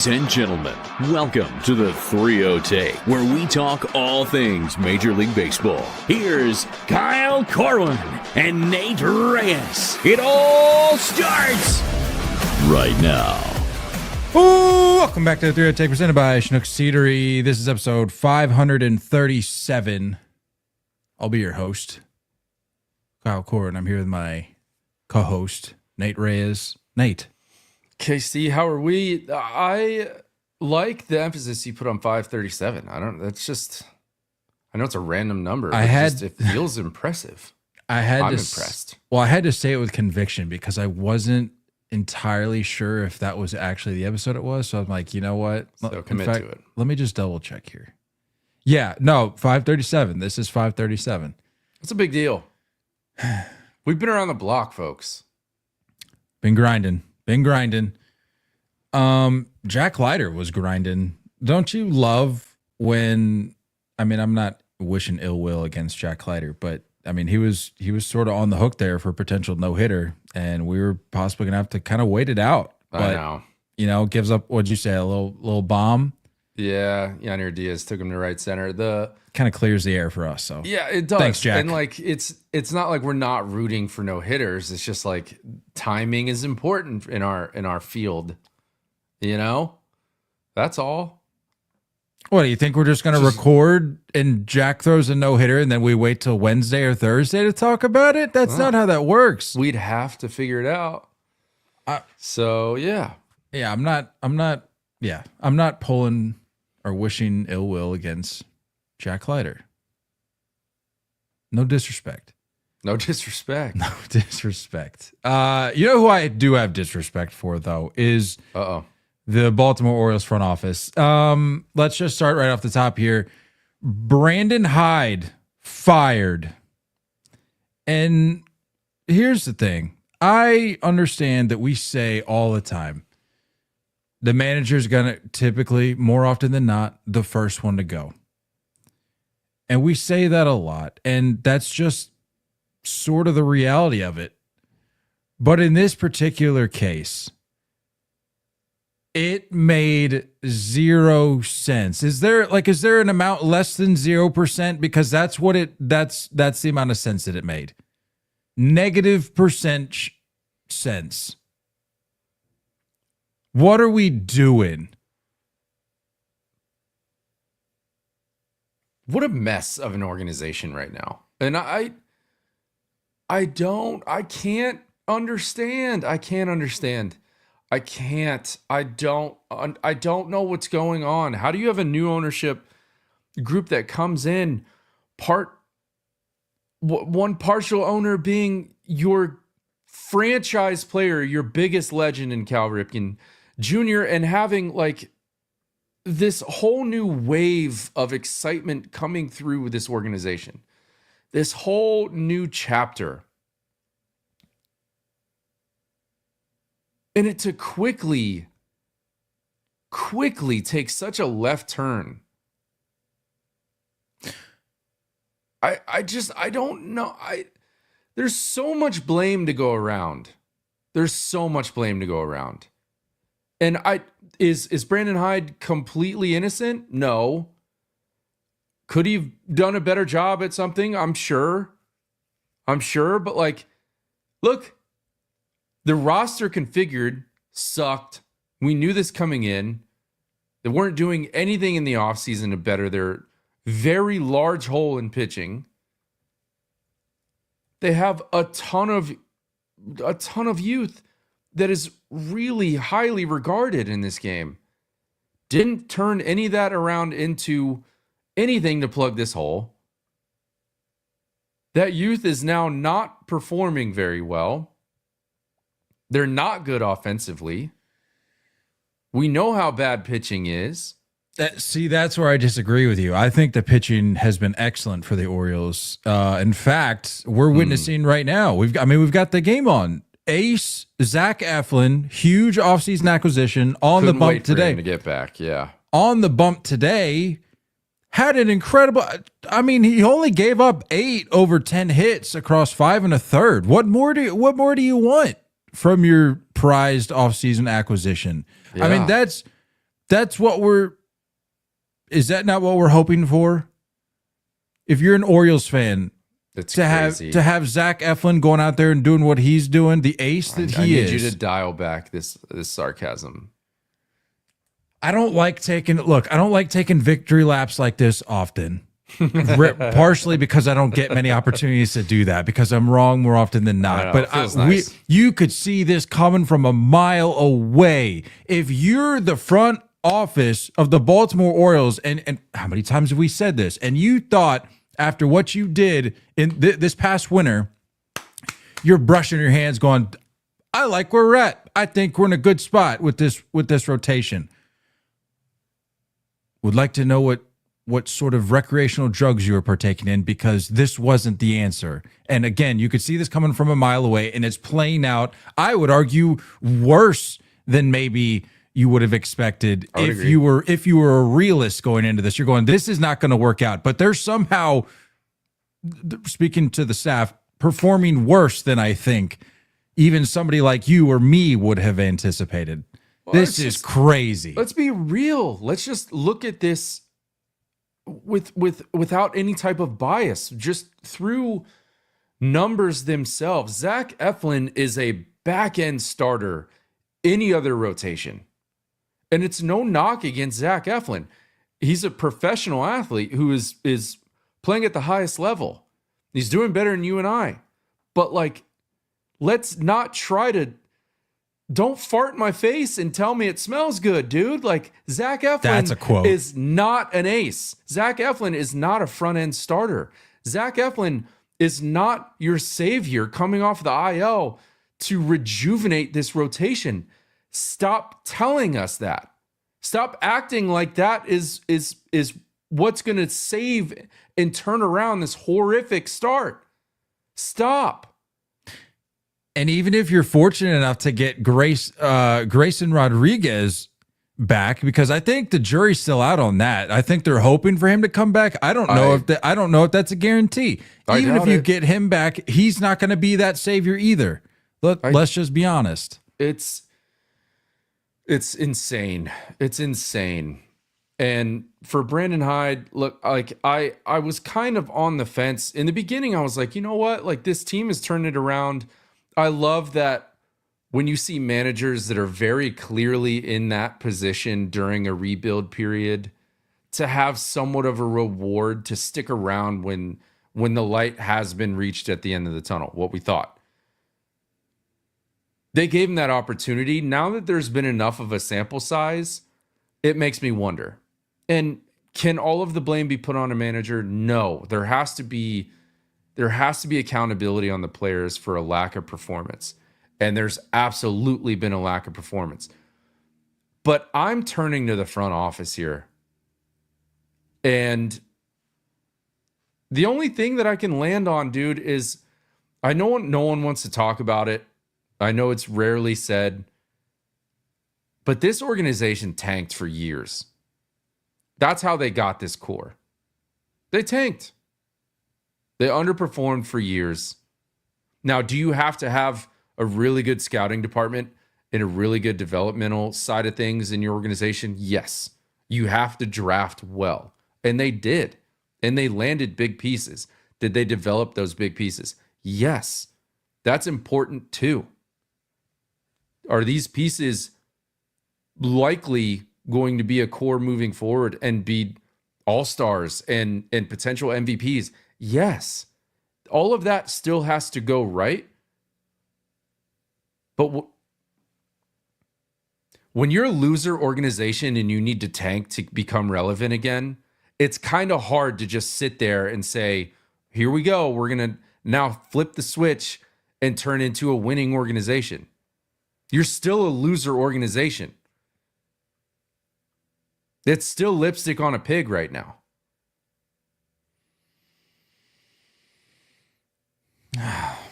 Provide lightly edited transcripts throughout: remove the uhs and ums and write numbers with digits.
Ladies and gentlemen, welcome to the 3-0 Take, where we talk all things Major League Baseball. Here's Kyle Corwin and Nate Reyes. It all starts right now. Ooh, welcome back to the 3-0 Take, presented by Chinook Ceadery. This is episode 537. I'll be your host, Kyle Corwin. I'm here with my co-host, Nate Reyes. Nate. KC, how are we? I like the emphasis you put on 537. I know it's a random number. It feels impressive. I'm impressed. Well, I had to say it with conviction because I wasn't entirely sure if that was actually the episode it was. So I'm like, you know what? So commit to it. Let me just double check here. Yeah, no, 537. This is 537. It's a big deal. We've been around the block, folks. Been grinding. Jack Leiter was grinding. Don't you love when, I'm not wishing ill will against Jack Leiter, but he was sort of on the hook there for a potential no-hitter, and we were possibly going to have to kind of wait it out. But, I know. Gives up, what'd you say, a little bomb? Yeah, Yanier Diaz took him to right center. The kind of clears the air for us. So yeah, it does. Thanks, Jack. And it's not like we're not rooting for no hitters. It's just like timing is important in our field. That's all. What do you think? We're just going to record and Jack throws a no hitter, and then we wait till Wednesday or Thursday to talk about it? That's not how that works. We'd have to figure it out. So yeah. Yeah, I'm not pulling or wishing ill will against Jack Leiter. No disrespect. No disrespect. You know who I do have disrespect for, though, is the Baltimore Orioles front office. Let's just start right off the top here. Brandon Hyde fired. And here's the thing. I understand that we say all the time, the manager's going to typically, more often than not, the first one to go. And we say that a lot, and that's just sort of the reality of it. But in this particular case, it made 0 sense. Is there an amount less than 0%? Because that's the amount of sense that it made. -% sense. What are we doing? What a mess of an organization right now. And I can't understand. I don't know what's going on. How do you have a new ownership group that comes in, one partial owner being your franchise player, your biggest legend in Cal Ripken Jr., and having this whole new wave of excitement coming through with this organization, this whole new chapter, and it to quickly take such a left turn. I don't know. There's so much blame to go around. And is Brandon Hyde completely innocent? No. Could he have done a better job at something? I'm sure. But look, the roster configured sucked. We knew this coming in. They weren't doing anything in the offseason to better their very large hole in pitching. They have a ton of youth that is really highly regarded in this game. Didn't turn any of that around into anything to plug this hole. That youth is now not performing very well. They're not good offensively. We know how bad pitching is. That's where I disagree with you. I think the pitching has been excellent for the Orioles. In fact, we're witnessing right now. We've got the game on. Ace, Zach Eflin, huge offseason acquisition on the bump today. For him to get back, yeah. On the bump today, had an incredible. He only gave up 8 over 10 hits across 5 1/3. What more do you want from your prized offseason acquisition? Yeah. is that not what we're hoping for? If you're an Orioles fan, It's to crazy. have Zach Eflin going out there and doing what he's doing, the ace that I he need is. you to dial back this sarcasm. I don't like taking victory laps like this often. Partially because I don't get many opportunities to do that because I'm wrong more often than not. It feels nice. You could see this coming from a mile away. If you're the front office of the Baltimore Orioles, and how many times have we said this? And you thought after what you did in this past winter, you're brushing your hands going, I like where we're at. I think we're in a good spot with this rotation. Would like to know what sort of recreational drugs you were partaking in because this wasn't the answer. And again, you could see this coming from a mile away and it's playing out, I would argue, worse than maybe you would have expected if you were a realist going into this. You're going, this is not going to work out. But they're somehow, speaking to the staff, performing worse than I think even somebody like you or me would have anticipated. Well, this is crazy. Let's be real. Let's just look at this without any type of bias, just through numbers themselves. Zach Eflin is a back-end starter any other rotation. And it's no knock against Zach Eflin. He's a professional athlete who is playing at the highest level. He's doing better than you and I. But let's not try to don't fart in my face and tell me it smells good, dude. Zach Eflin That's a quote. Is not an ace. Zach Eflin is not a front-end starter. Zach Eflin is not your savior coming off the IL to rejuvenate this rotation. Stop telling us that. Stop acting like that is what's going to save and turn around this horrific start. Stop. And even if you're fortunate enough to get Grayson Rodriguez back, because I think the jury's still out on that. I think they're hoping for him to come back. I don't know if that's a guarantee. Even if you get him back, he's not going to be that savior either. Let's just be honest. It's insane. It's insane. And for Brandon Hyde, look, I was kind of on the fence. In the beginning, I was like, you know what? This team has turned it around. I love that when you see managers that are very clearly in that position during a rebuild period, to have somewhat of a reward to stick around when the light has been reached at the end of the tunnel, what we thought. They gave him that opportunity. Now that there's been enough of a sample size, it makes me wonder. And can all of the blame be put on a manager? No. There has to be accountability on the players for a lack of performance. And there's absolutely been a lack of performance. But I'm turning to the front office here. And the only thing that I can land on, dude, is I know no one wants to talk about it. I know it's rarely said. But this organization tanked for years. That's how they got this core. They tanked. They underperformed for years. Now, do you have to have a really good scouting department and a really good developmental side of things in your organization? Yes. You have to draft well. And they did. And they landed big pieces. Did they develop those big pieces? Yes. That's important too. Are these pieces likely going to be a core moving forward and be all-stars and potential MVPs? Yes. All of that still has to go right. But when you're a loser organization and you need to tank to become relevant again, it's kind of hard to just sit there and say, here we go. We're going to now flip the switch and turn into a winning organization. You're still a loser organization. It's still lipstick on a pig right now.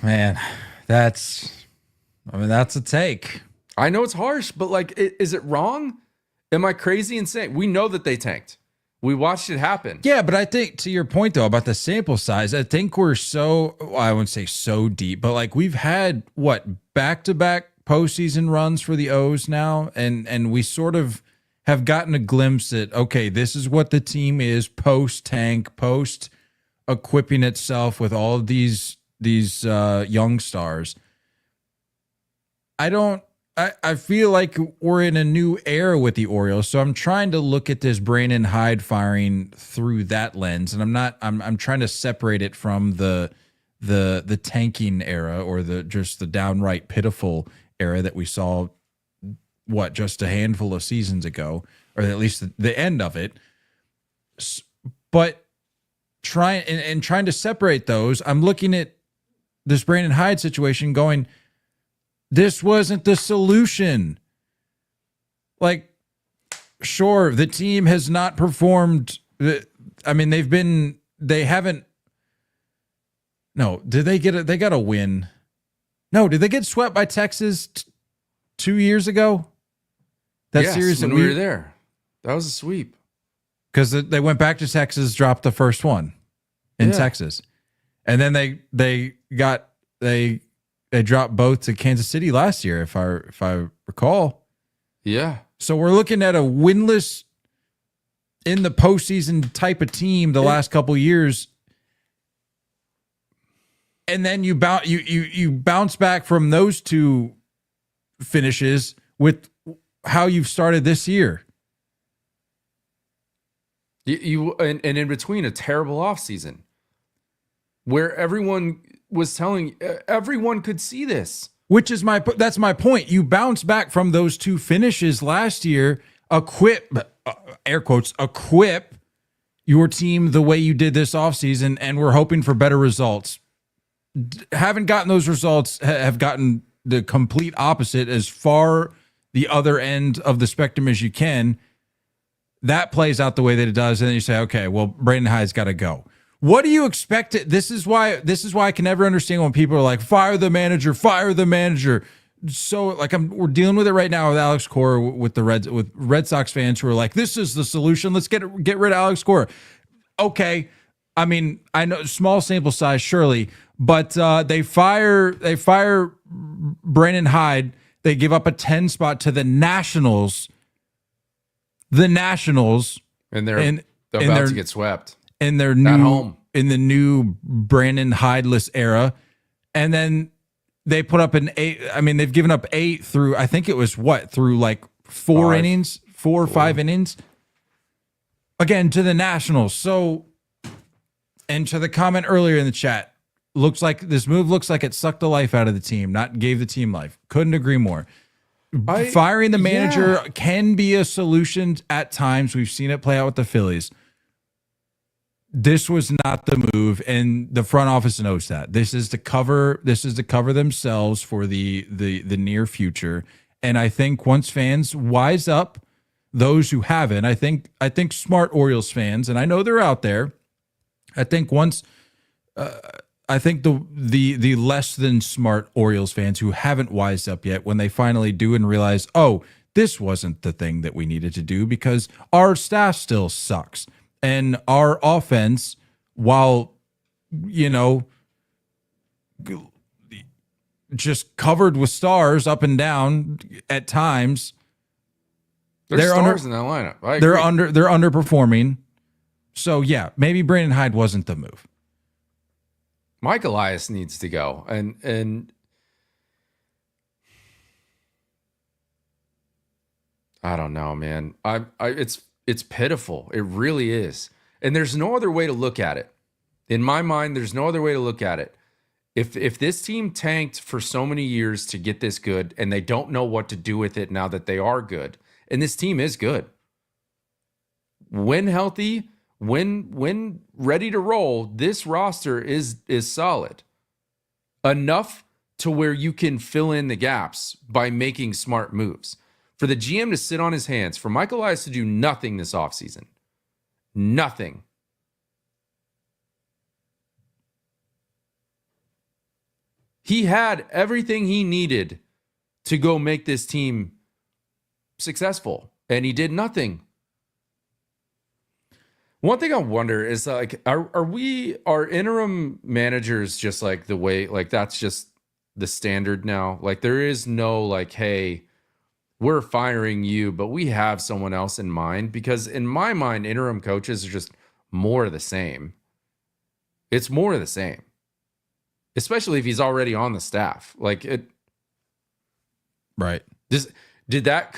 Man, that's a take. I know it's harsh, but is it wrong? Am I crazy and saying we know that they tanked? We watched it happen. Yeah, but I think to your point though about the sample size, I think we're I wouldn't say so deep, but we've had back-to-back postseason runs for the O's now, and we sort of have gotten a glimpse at, okay, this is what the team is post-tank, post-equipping itself with all of these young stars. I feel like we're in a new era with the Orioles, so I'm trying to look at this Brandon Hyde firing through that lens, and I'm trying to separate it from the tanking era or the downright pitiful era that we saw just a handful of seasons ago, or at least the end of it. But trying to separate those, I'm looking at this Brandon Hyde situation going, this wasn't the solution. Like, sure, the team has not performed. I mean, they haven't. No, did they get they got a win? No, did they get swept by Texas 2 years ago? That series when that we were there. That was a sweep. Because they went back to Texas, dropped the first one in Texas. And then they dropped both to Kansas City last year, if I recall. Yeah. So we're looking at a winless in the postseason type of team the last couple years. And then you bounce back from those two finishes with how you've started this year. And in between a terrible offseason where everyone was telling everyone could see this. Which is that's my point. You bounce back from those two finishes last year, air quotes, equip your team the way you did this offseason, and we're hoping for better results. Haven't gotten those results, have gotten the complete opposite, as far the other end of the spectrum as you can. That plays out the way that it does, and then you say, okay, well, Brandon Hyde's got to go. What do you expect? This is why I can never understand when people are like, fire the manager. So like we're dealing with it right now with Alex Cora, with Red Sox fans who are like, this is the solution. Let's get rid of Alex Cora. Okay. I mean, I know small sample size, surely, but they fire Brandon Hyde. They give up a 10 spot to the Nationals. And they're about to get swept. In their in the new Brandon Hydeless era. And then they put up an 8. I mean, they've given up 8 through, I think it was through like 4 innings, 4 or 5 innings. Again, to the Nationals. So, and to the comment earlier in the chat, this move looks like it sucked the life out of the team, not gave the team life. Couldn't agree more. Firing the manager can be a solution at times. We've seen it play out with the Phillies. This was not the move, and the front office knows that. This is to cover themselves for the near future. And I think once fans wise up, those who haven't, I think smart Orioles fans, and I know they're out there. I think the less than smart Orioles fans who haven't wised up yet, when they finally do and realize, oh, this wasn't the thing that we needed to do because our staff still sucks. And our offense, while, just covered with stars up and down at times, they're stars in that lineup. They're underperforming. So yeah, maybe Brandon Hyde wasn't the move. Mike Elias needs to go, and I don't know, man. It's pitiful. It really is. And there's no other way to look at it. In my mind, there's no other way to look at it. If this team tanked for so many years to get this good and they don't know what to do with it now that they are good, and this team is good. When healthy, when ready to roll, this roster is solid. Enough to where you can fill in the gaps by making smart moves. For the GM to sit on his hands, for Mike Elias to do nothing this offseason. Nothing. He had everything he needed to go make this team successful, and he did nothing. One thing I wonder is, like, are interim managers just like the way, like, that's just the standard now? Like, there is no like, hey, we're firing you, but we have someone else in mind. Because in my mind, interim coaches are just more of the same. It's more of the same, especially if he's already on the staff. Like it, right?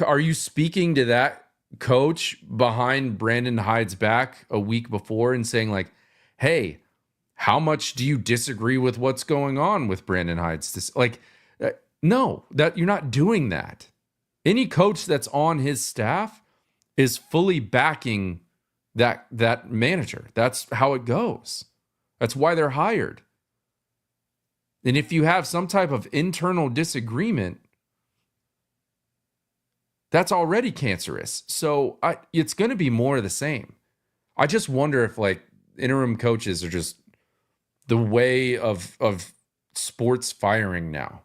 Are you speaking to that coach behind Brandon Hyde's back a week before and saying like, "Hey, how much do you disagree with what's going on with Brandon Hyde's?" No, that you're not doing that. Any coach that's on his staff is fully backing that manager. That's how it goes. That's why they're hired. And if you have some type of internal disagreement, that's already cancerous. So it's going to be more of the same. I just wonder if like interim coaches are just the way of sports firing now.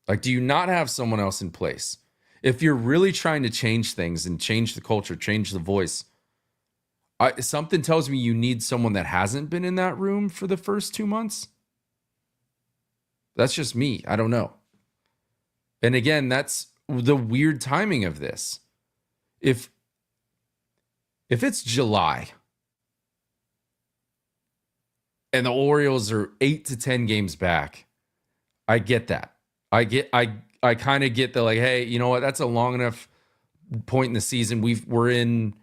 Like, do you not have someone else in place? If you're really trying to change things and change the culture, change the voice, something tells me you need someone that hasn't been in that room for the first 2 months. That's just me. I don't know. And again, that's the weird timing of this. If it's July and the Orioles are 8 to 10 games back, I get that. I kind of get the like, hey, you know what? That's a long enough point in the season. We're in,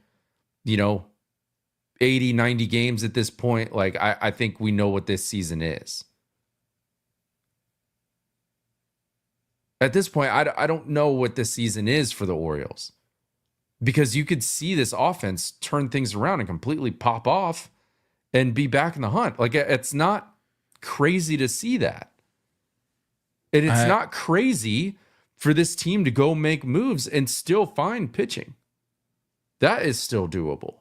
80, 90 games at this point. Like, I think we know what this season is. At this point, I don't know what this season is for the Orioles. Because you could see this offense turn things around and completely pop off and be back in the hunt. Like, it's not crazy to see that. And it's not crazy for this team to go make moves and still find pitching. That is still doable.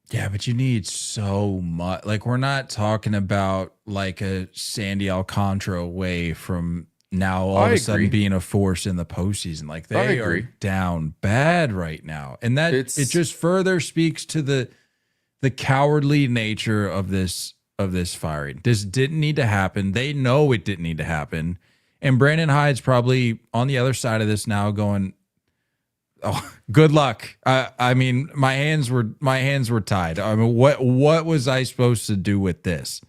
Yeah, but you need so much. Like, we're not talking about like a Sandy Alcantara away from now all of a sudden being a force in the postseason. Like, they are down bad right now. And that it just further speaks to the cowardly nature of this firing. This didn't need to happen. They know it didn't need to happen. And Brandon Hyde's probably on the other side of this now going, oh, good luck. I mean, my hands were tied. I mean, what was I supposed to do with this?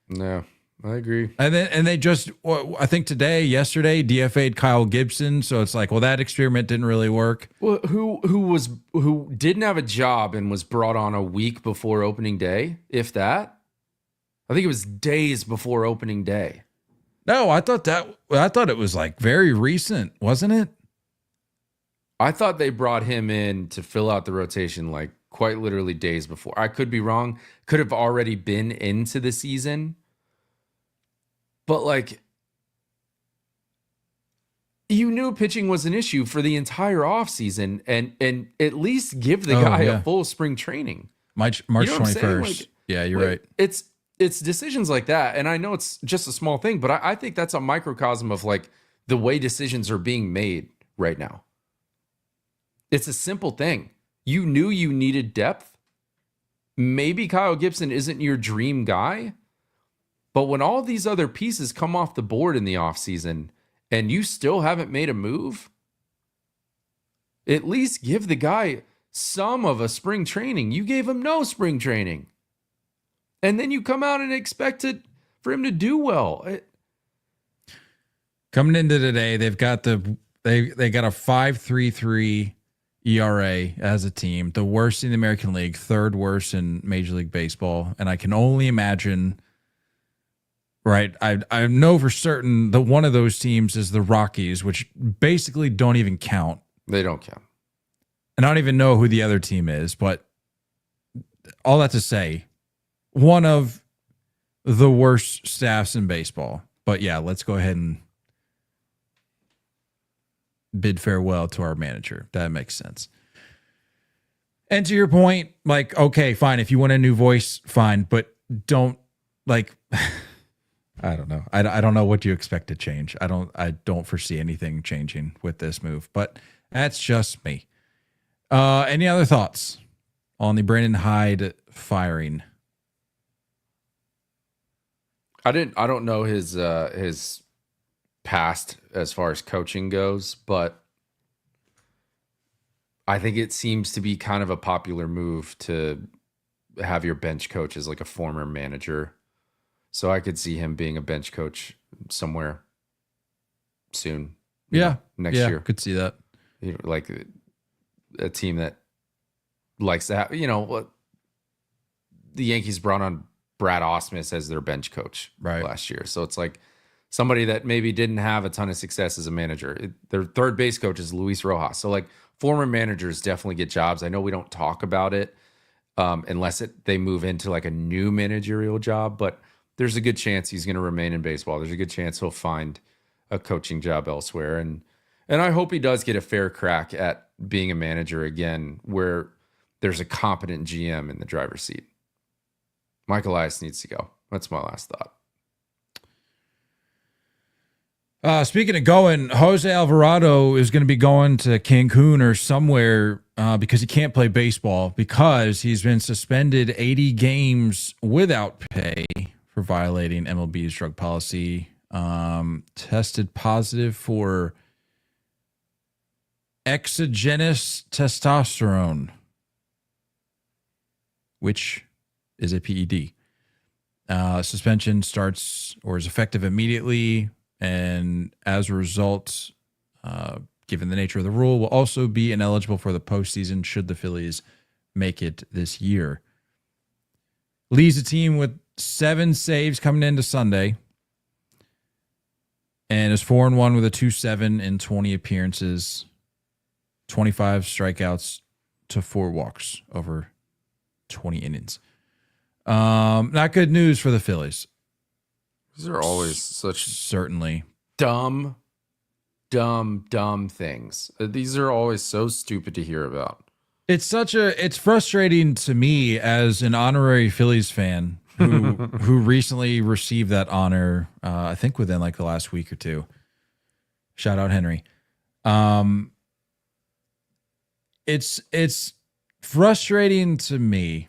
No, I agree. And they just, I think yesterday, DFA'd Kyle Gibson. So it's like, well, that experiment didn't really work. Well, who didn't have a job and was brought on a week before opening day, if that? I think it was days before opening day. No, I thought it was like very recent, wasn't it? I thought they brought him in to fill out the rotation like quite literally days before. I could be wrong. Could have already been into the season. But like, you knew pitching was an issue for the entire offseason and at least give the guy a full spring training. March 21st. Like, yeah, you're right. It's decisions like that. And I know it's just a small thing, but I think that's a microcosm of like the way decisions are being made right now. It's a simple thing. You knew you needed depth. Maybe Kyle Gibson isn't your dream guy, but when all these other pieces come off the board in the offseason and you still haven't made a move, at least give the guy some of a spring training. You gave him no spring training. And then you come out and expect for him to do well. Coming into today, they've got they got a 5.33 ERA as a team, the worst in the American League, third worst in Major League Baseball. And I can only imagine, right? I know for certain that one of those teams is the Rockies, which basically don't even count. They don't count. And I don't even know who the other team is, but all that to say, one of the worst staffs in baseball. But yeah, let's go ahead and bid farewell to our manager. That makes sense. And to your point, like, okay, fine. If you want a new voice, fine, but don't like, I don't know. I don't know what you expect to change. I don't foresee anything changing with this move, but that's just me. Any other thoughts on the Brandon Hyde firing? I don't know his past as far as coaching goes, but I think it seems to be kind of a popular move to have your bench coach as like a former manager. So I could see him being a bench coach somewhere soon. Next year. Could see that. Like a team that likes to have, the Yankees brought on Brad Ausmus as their bench coach last year. So it's like somebody that maybe didn't have a ton of success as a manager. Their third base coach is Luis Rojas. So like former managers definitely get jobs. I know we don't talk about it unless they move into like a new managerial job, but there's a good chance he's going to remain in baseball. There's a good chance he'll find a coaching job elsewhere. And I hope he does get a fair crack at being a manager again, where there's a competent GM in the driver's seat. Michael Elias needs to go. That's my last thought. Speaking of going, Jose Alvarado is going to be going to Cancun or somewhere because he can't play baseball because he's been suspended 80 games without pay for violating MLB's drug policy. Tested positive for exogenous testosterone, which is a PED. Suspension starts or is effective immediately. And as a result, given the nature of the rule, will also be ineligible for the postseason should the Phillies make it this year. Leads the team with 7 saves coming into Sunday and is 4-1 with a 2.7 in 20 appearances, 25 strikeouts to 4 walks over 20 innings. Not good news for the Phillies. These are always such certainly dumb things. These are always so stupid to hear about. It's frustrating to me as an honorary Phillies fan who recently received that honor, I think within like the last week or two. Shout out Henry. It's frustrating to me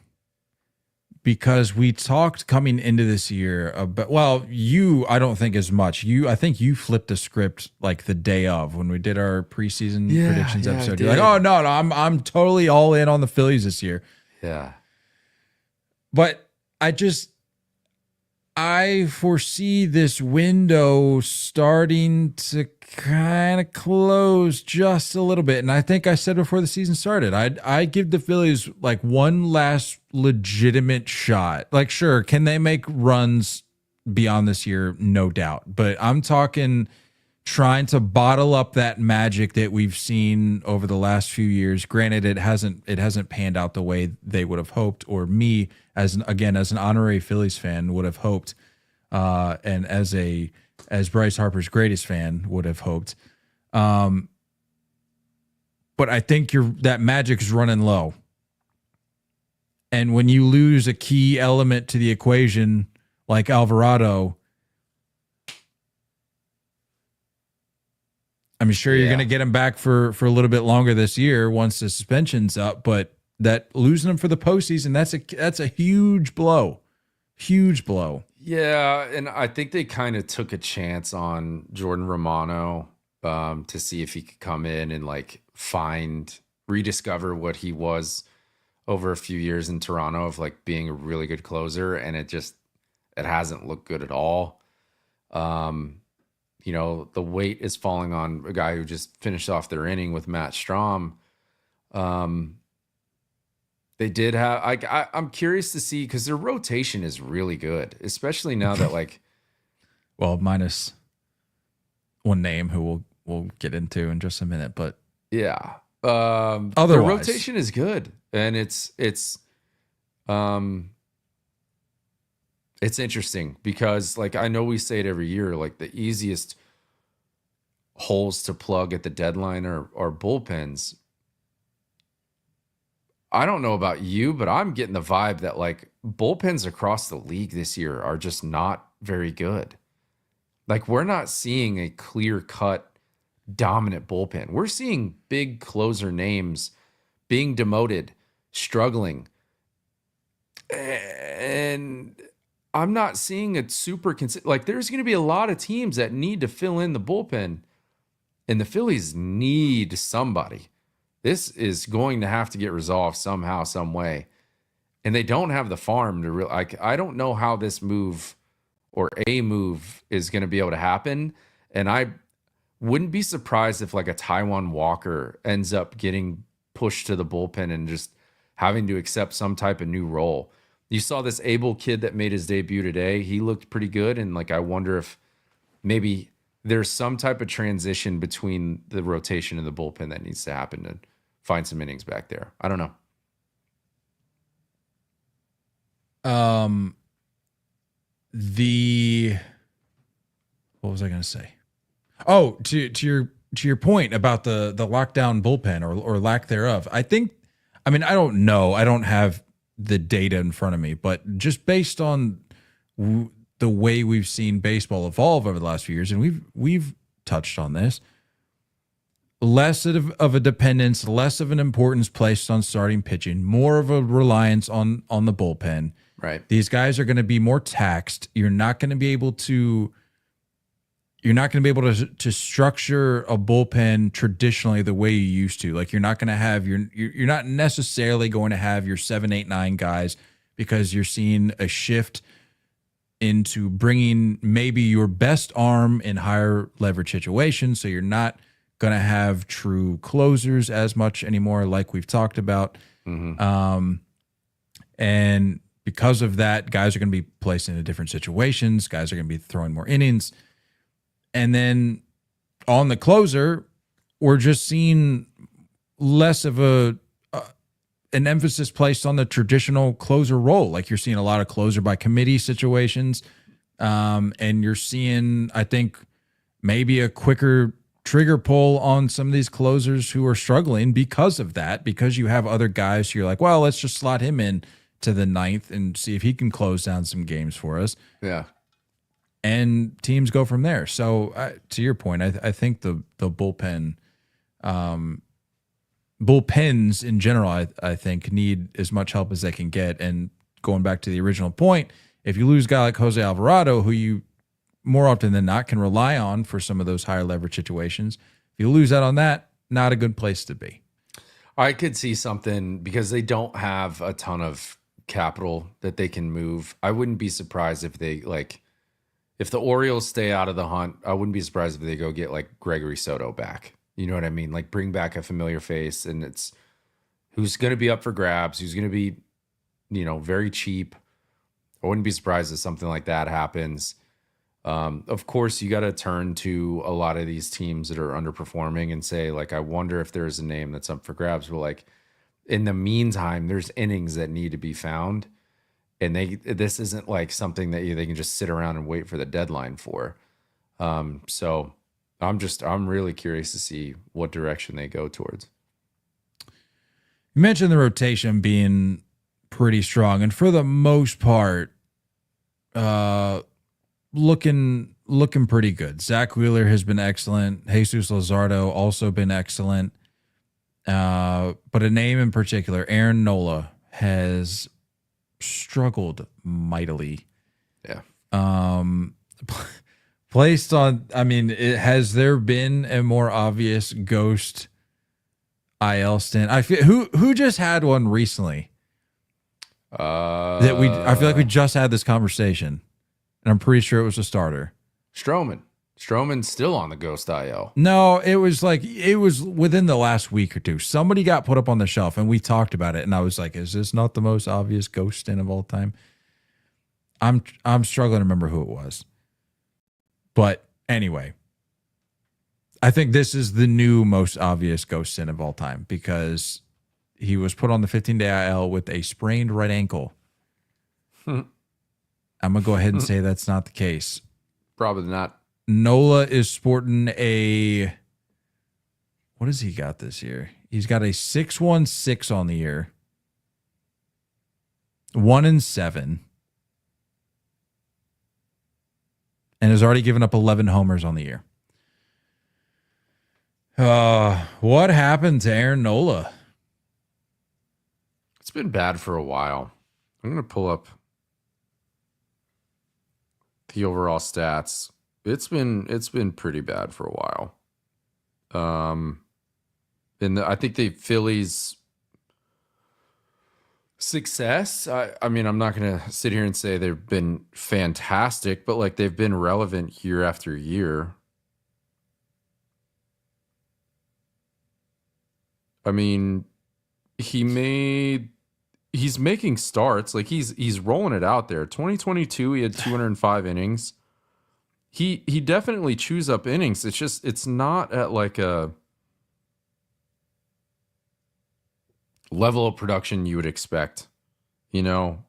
because we talked coming into this year about, I don't think as much. I think you flipped the script like the day of when we did our preseason predictions episode. You're like, oh no, I'm totally all in on the Phillies this year. Yeah. But I foresee this window starting to kind of close just a little bit. And I think I said before the season started, I give the Phillies like one last legitimate shot. Like, sure, can they make runs beyond this year? No doubt. But I'm talking trying to bottle up that magic that we've seen over the last few years. Granted, it hasn't panned out the way they would have hoped, or me as an honorary Phillies fan would have hoped, and as Bryce Harper's greatest fan would have hoped. But I think that magic's running low. And when you lose a key element to the equation like Alvarado, I'm sure you're going to get him back for a little bit longer this year once the suspension's up, but that losing him for the postseason, that's a huge blow. Huge blow. Yeah, and I think they kind of took a chance on Jordan Romano to see if he could come in and like rediscover what he was over a few years in Toronto of like being a really good closer, and it hasn't looked good at all. The weight is falling on a guy who just finished off their inning with Matt Strahm. They did have, I'm curious to see, because their rotation is really good, especially now that like, well, minus one name who we'll get into in just a minute, but yeah, otherwise, the rotation is good, and it's interesting because like I know we say it every year, like the easiest holes to plug at the deadline are bullpens. I don't know about you, but I'm getting the vibe that like bullpens across the league this year are just not very good. Like we're not seeing a clear-cut dominant bullpen. We're seeing big closer names being demoted, struggling. And I'm not seeing it super like there's going to be a lot of teams that need to fill in the bullpen, and the Phillies need somebody. This is going to have to get resolved somehow, some way. And they don't have the farm to really, like, I don't know how this move or a move is going to be able to happen. And I wouldn't be surprised if like a Taiwan Walker ends up getting pushed to the bullpen and just having to accept some type of new role. You saw this Abel kid that made his debut today. He looked pretty good. And like, I wonder if maybe there's some type of transition between the rotation and the bullpen that needs to happen to find some innings back there. I don't know. What was I going to say? Oh, to your point about the lockdown bullpen or lack thereof. I don't know. I don't have the data in front of me, but just based on the way we've seen baseball evolve over the last few years, and we've touched on this, less of a dependence, less of an importance placed on starting pitching, more of a reliance on the bullpen. Right. These guys are going to be more taxed. You're not going to be able to structure a bullpen traditionally the way you used to. Like you're not necessarily going to have your 7, 8, 9 guys, because you're seeing a shift into bringing maybe your best arm in higher leverage situations. So you're not going to have true closers as much anymore, like we've talked about. Mm-hmm. And because of that, guys are going to be placed into different situations. Guys are going to be throwing more innings. And then on the closer, we're just seeing less of an emphasis placed on the traditional closer role. Like you're seeing a lot of closer by committee situations. And you're seeing, I think, maybe a quicker trigger pull on some of these closers who are struggling because of that, because you have other guys who you're like, well, let's just slot him in to the 9th and see if he can close down some games for us. Yeah. And teams go from there. So to your point, I think the bullpen, bullpens in general, I think need as much help as they can get. And going back to the original point, if you lose a guy like Jose Alvarado, who you more often than not can rely on for some of those higher leverage situations, if you lose out on that, not a good place to be. I could see something because they don't have a ton of capital that they can move. I wouldn't be surprised if if the Orioles stay out of the hunt, I wouldn't be surprised if they go get like Gregory Soto back. You know what I mean? Like bring back a familiar face, and it's who's going to be up for grabs, who's going to be, very cheap. I wouldn't be surprised if something like that happens. Of course, you got to turn to a lot of these teams that are underperforming and say, like, I wonder if there's a name that's up for grabs. But like, in the meantime, there's innings that need to be found, and this isn't like something that they can just sit around and wait for the deadline for. So I'm really curious to see what direction they go towards. You mentioned the rotation being pretty strong, and for the most part, looking pretty good. Zach Wheeler has been excellent. Jesus Luzardo also been excellent. But a name in particular, Aaron Nola, has struggled mightily. Yeah. Placed on, has there been a more obvious ghost IL stint? I feel who just had one recently? I feel like we just had this conversation, and I'm pretty sure it was a starter. Stroman's still on the ghost IL. No, it was within the last week or two. Somebody got put up on the shelf, and we talked about it, and I was like, is this not the most obvious ghost stint of all time? I'm struggling to remember who it was. But anyway, I think this is the new most obvious ghost stint of all time, because he was put on the 15-day IL with a sprained right ankle. I'm going to go ahead and say that's not the case. Probably not. Nola is sporting what has he got this year? He's got a 6.16 on the year. 1-7. And has already given up 11 homers on the year. What happened to Aaron Nola? It's been bad for a while. I'm going to pull up the overall stats, it's been pretty bad for a while. And I think the Phillies' success, I mean, I'm not going to sit here and say they've been fantastic, but like they've been relevant year after year. I mean, he's making starts. Like he's rolling it out there. 2022, he had 205 innings. He definitely chews up innings. It's not at like a level of production you would expect. You know,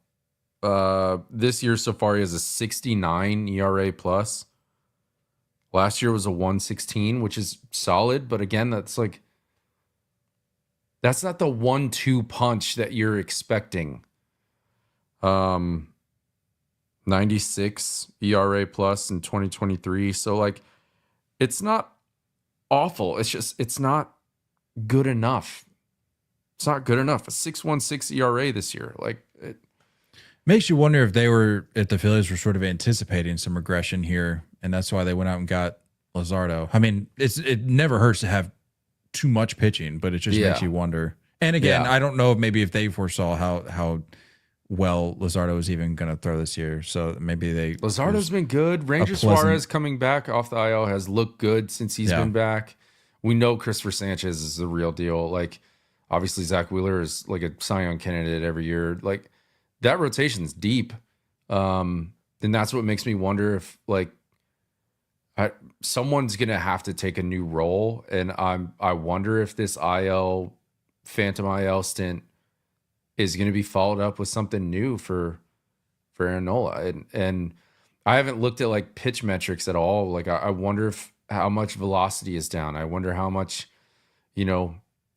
this year so far he has a 69 ERA plus. Last year was a 116, which is solid, but again, that's not the 1-2 punch that you're expecting. 96 ERA plus in 2023. So like, it's not awful. It's not good enough. It's not good enough. A 6.16 ERA this year. Like, it makes you wonder if the Phillies were sort of anticipating some regression here, and that's why they went out and got Luzardo. I mean, it never hurts to have too much pitching, but it just makes you wonder. And again, I don't know if they foresaw how well Luzardo was even going to throw this year. So maybe Luzardo's been good. Ranger Suarez coming back off the IL has looked good since he's been back. We know Christopher Sanchez is the real deal. Like, obviously Zach Wheeler is like a Cy Young candidate every year. Like, that rotation's deep. And that's what makes me wonder if like someone's going to have to take a new role. And I wonder if this Phantom IL stint is going to be followed up with something new for Aaron Nola. And I haven't looked at like pitch metrics at all. Like I wonder how much velocity is down. I wonder how much,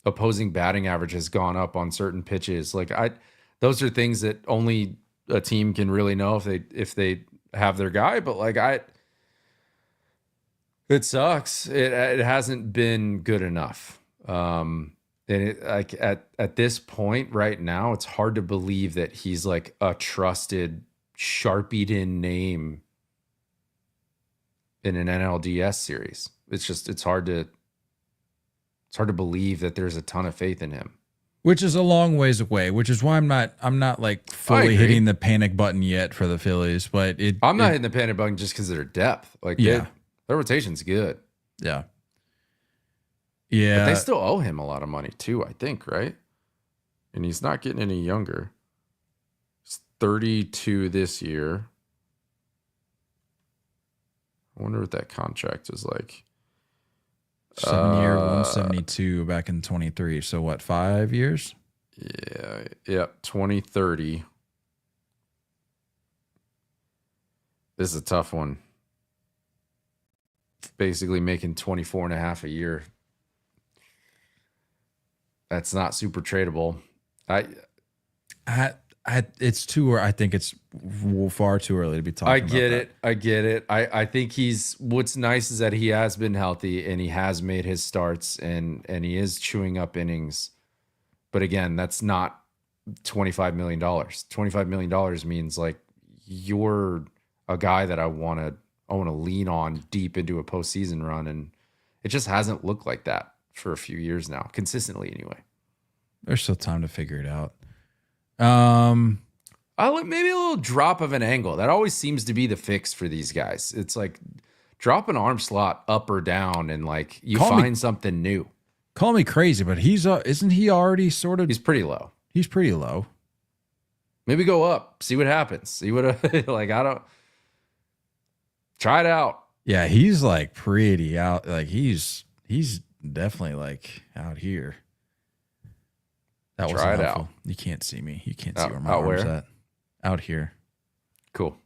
opposing batting average has gone up on certain pitches. Like those are things that only a team can really know if they have their guy. But like it sucks. It hasn't been good enough. And like at this point right now, it's hard to believe that he's like a trusted, sharpied in name in an NLDS series. It's hard to believe that there's a ton of faith in him. Which is a long ways away, which is why I'm not like fully hitting the panic button yet for the Phillies, but I'm not hitting the panic button just because of their depth. Like their rotation's good. Yeah. Yeah. But they still owe him a lot of money too, I think, right? And he's not getting any younger. He's 32 this year. I wonder what that contract is like. 7-year, 172 back in 23. So what, 5 years? Yeah, 2030. This is a tough one. Basically making 24 and a half a year. That's not super tradable. It's too. I think it's far too early to be talking. I get it. I think what's nice is that he has been healthy and he has made his starts and he is chewing up innings. But again, that's not $25 million. $25 million means like you're a guy that I want to lean on deep into a postseason run, and it just hasn't looked like that for a few years now, consistently anyway. There's still time to figure it out. Maybe a little drop of an angle. That always seems to be the fix for these guys. It's like drop an arm slot up or down, and like you find something new. Call me crazy, but isn't he already sort of? He's pretty low. He's pretty low. Maybe go up, see what happens. See what try it out. Yeah, he's like pretty out. Like he's definitely like out here. That was try it out. You can't see me. You can't see where my arm's at. Out here. Cool.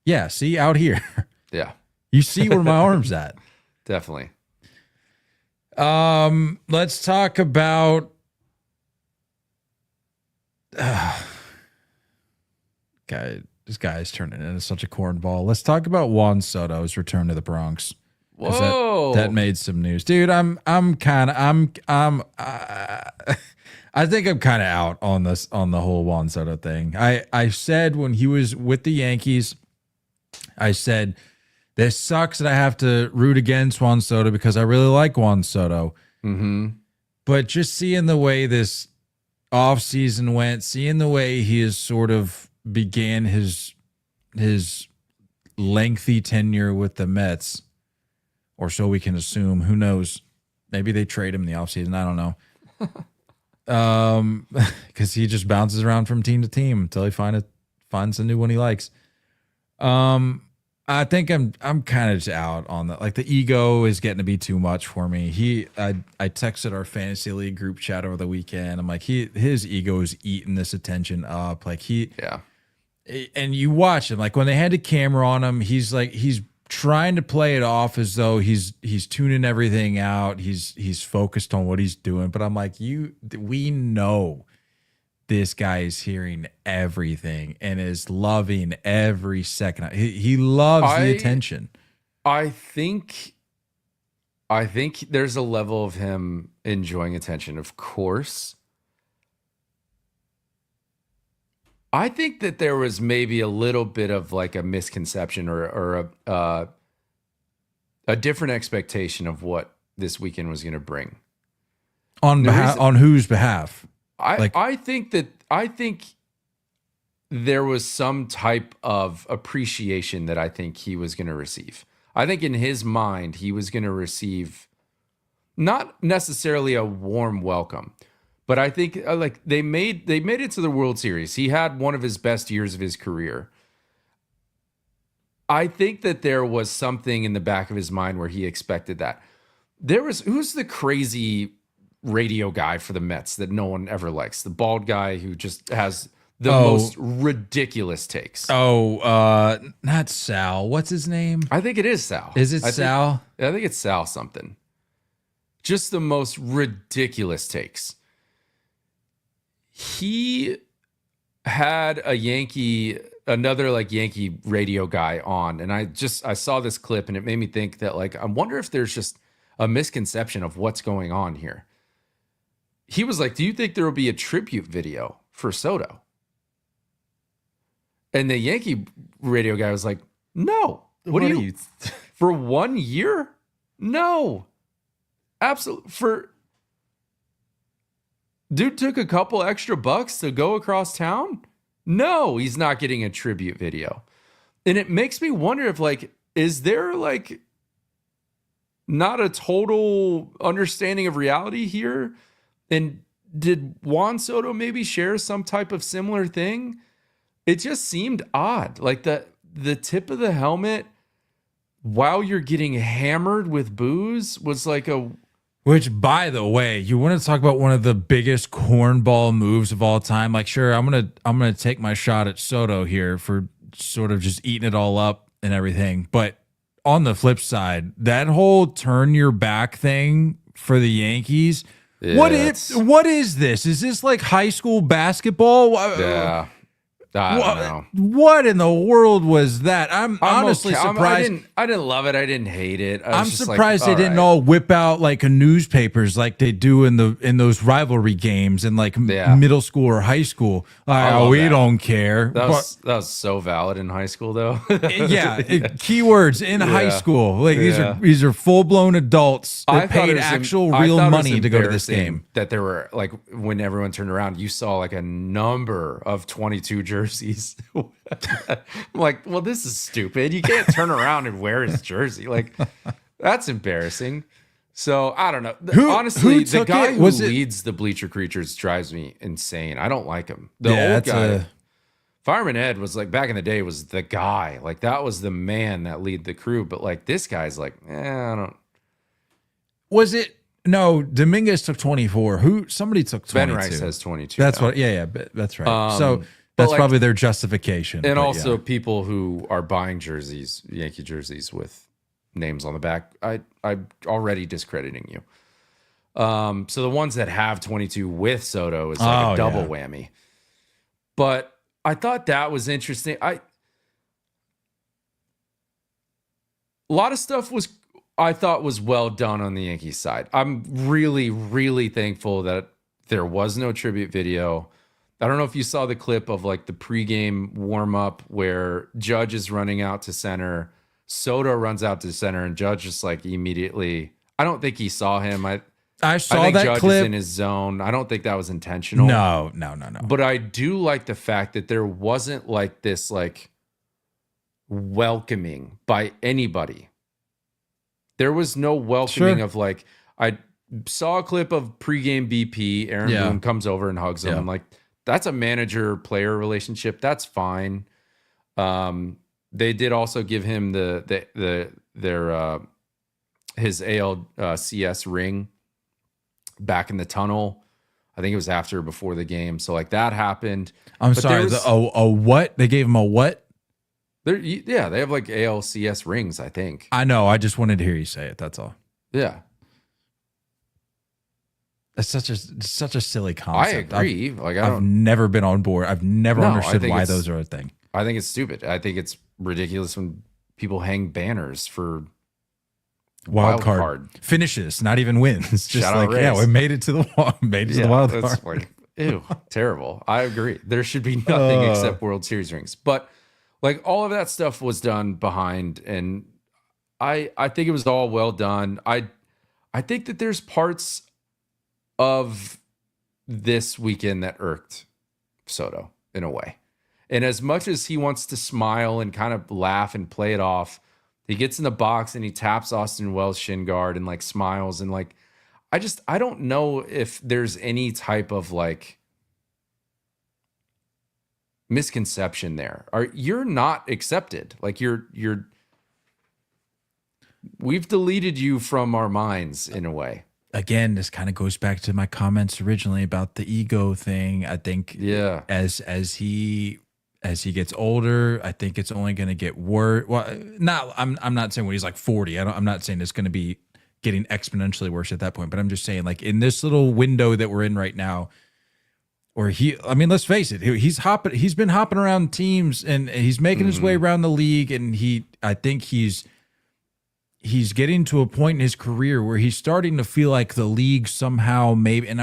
Yeah, see out here. Yeah. You see where my arm's at. Definitely. Let's talk about this guy is turning into such a cornball. Let's talk about Juan Soto's return to the Bronx. Whoa. That made some news. Dude, I think I'm kind of out on the whole Juan Soto thing. I said when he was with the Yankees I said, this sucks that I have to root against Juan Soto because I really like Juan Soto. Mm-hmm. But just seeing the way this offseason went, seeing the way he has sort of began his lengthy tenure with the Mets, or so we can assume. Who knows? Maybe they trade him in the offseason. I don't know. Because he just bounces around from team to team until he finds a new one he likes. I think I'm kind of just out on that. Like, the ego is getting to be too much for me. I texted our fantasy league group chat over the weekend. I'm like, his ego is eating this attention up. Like, and you watch him, like when they had the camera on him, he's trying to play it off as though he's tuning everything out. He's focused on what he's doing. But I'm like, we know this guy is hearing everything and is loving every second. He loves the attention. I think there's a level of him enjoying attention, of course. I think that there was maybe a little bit of like a misconception or a different expectation of what this weekend was going to bring. On whose behalf? I think there was some type of appreciation that I think he was going to receive. I think in his mind, he was going to receive not necessarily a warm welcome, but I think like they made it to the World Series. He had one of his best years of his career. I think that there was something in the back of his mind where he expected that. Who's the crazy radio guy for the Mets that no one ever likes? The bald guy who just has the most ridiculous takes. Not Sal. What's his name? I think it is Sal. Is it Sal? I think it's Sal something. Just the most ridiculous takes. He had another like Yankee radio guy on, and I saw this clip and it made me think that, like, I wonder if there's just a misconception of what's going on here. He was like, do you think there will be a tribute video for Soto? And the Yankee radio guy was like, no. What are you for 1 year? No. Absolutely. Dude took a couple extra bucks to go across town? No, he's not getting a tribute video. And it makes me wonder if, like, is there like not a total understanding of reality here? And did Juan Soto maybe share some type of similar thing? It just seemed odd. Like the tip of the helmet while you're getting hammered with booze was like Which, by the way, you want to talk about one of the biggest cornball moves of all time? Like, sure, I'm gonna take my shot at Soto here for sort of just eating it all up and everything. But on the flip side, that whole turn your back thing for the Yankees. Yeah, what is this? Is this like high school basketball? Yeah. I don't know. What in the world was that? I'm honestly surprised. I didn't love it. I didn't hate it. I'm surprised they didn't all whip out like a newspapers like they do in those rivalry games in like middle school or high school. We don't care. That was so valid in high school though. Keywords in high school. Like these are full blown adults that paid actual real money to go to this game. That there were, like, when everyone turned around, you saw like a number of 22 jerseys. I'm like, well, this is stupid. You can't turn around and wear his jersey. Like, that's embarrassing. So I don't know. Honestly, the guy who leads the Bleacher Creatures drives me insane. I don't like him. The old guy, Fireman Ed, was like, back in the day, was the guy. Like, that was the man that lead the crew. But like, this guy's like, I don't. Was it? No, Dominguez took 24. Somebody took 22. Ben Rice has 22. That's now. what. Yeah, that's right. So that's like, probably their justification. And also people who are buying jerseys, Yankee jerseys with names on the back, I'm already discrediting you. So the ones that have 22 with Soto is like a double whammy. But I thought that was interesting. A lot of stuff I thought was well done on the Yankees side. I'm really, really thankful that there was no tribute video. I don't know if you saw the clip of like the pregame warm up where Judge is running out to center, Soto runs out to center, and Judge just like immediately. I don't think he saw him. I saw think that Judge clip. is in his zone. I don't think that was intentional. No. But I do like the fact that there wasn't like this like welcoming by anybody. There was no welcoming of like, I saw a clip of pregame BP. Aaron Boone comes over and hugs him. I'm like, that's a manager-player relationship. That's fine. They did also give him his ALCS ring back in the tunnel. I think it was after or before the game. So like that happened. I'm sorry. A what? They gave him a what? They have like ALCS rings, I think. I know. I just wanted to hear you say it. That's all. Yeah. It's such a silly concept. I agree. I've never been on board. I've never understood why those are a thing. I think it's stupid. I think it's ridiculous when people hang banners for wild card finishes, not even wins. Just shout like, out we made it to the the wild card. Like, ew, terrible. I agree. There should be nothing except World Series rings. But like all of that stuff was done behind, and I think it was all well done. I think that there's parts of this weekend that irked Soto in a way. And as much as he wants to smile and kind of laugh and play it off, he gets in the box and he taps Austin Wells' shin guard and like smiles. And like, I don't know if there's any type of like misconception there. You're not accepted. Like we've deleted you from our minds in a way. Again, this kind of goes back to my comments originally about the ego thing. I think as he gets older, I think it's only going to get worse. Well, I'm not saying when he's like 40. I'm not saying it's going to be getting exponentially worse at that point. But I'm just saying, like in this little window that we're in right now, or let's face it, he's been hopping around teams and he's making his way around the league, and I think he's getting to a point in his career where he's starting to feel like the league somehow maybe, and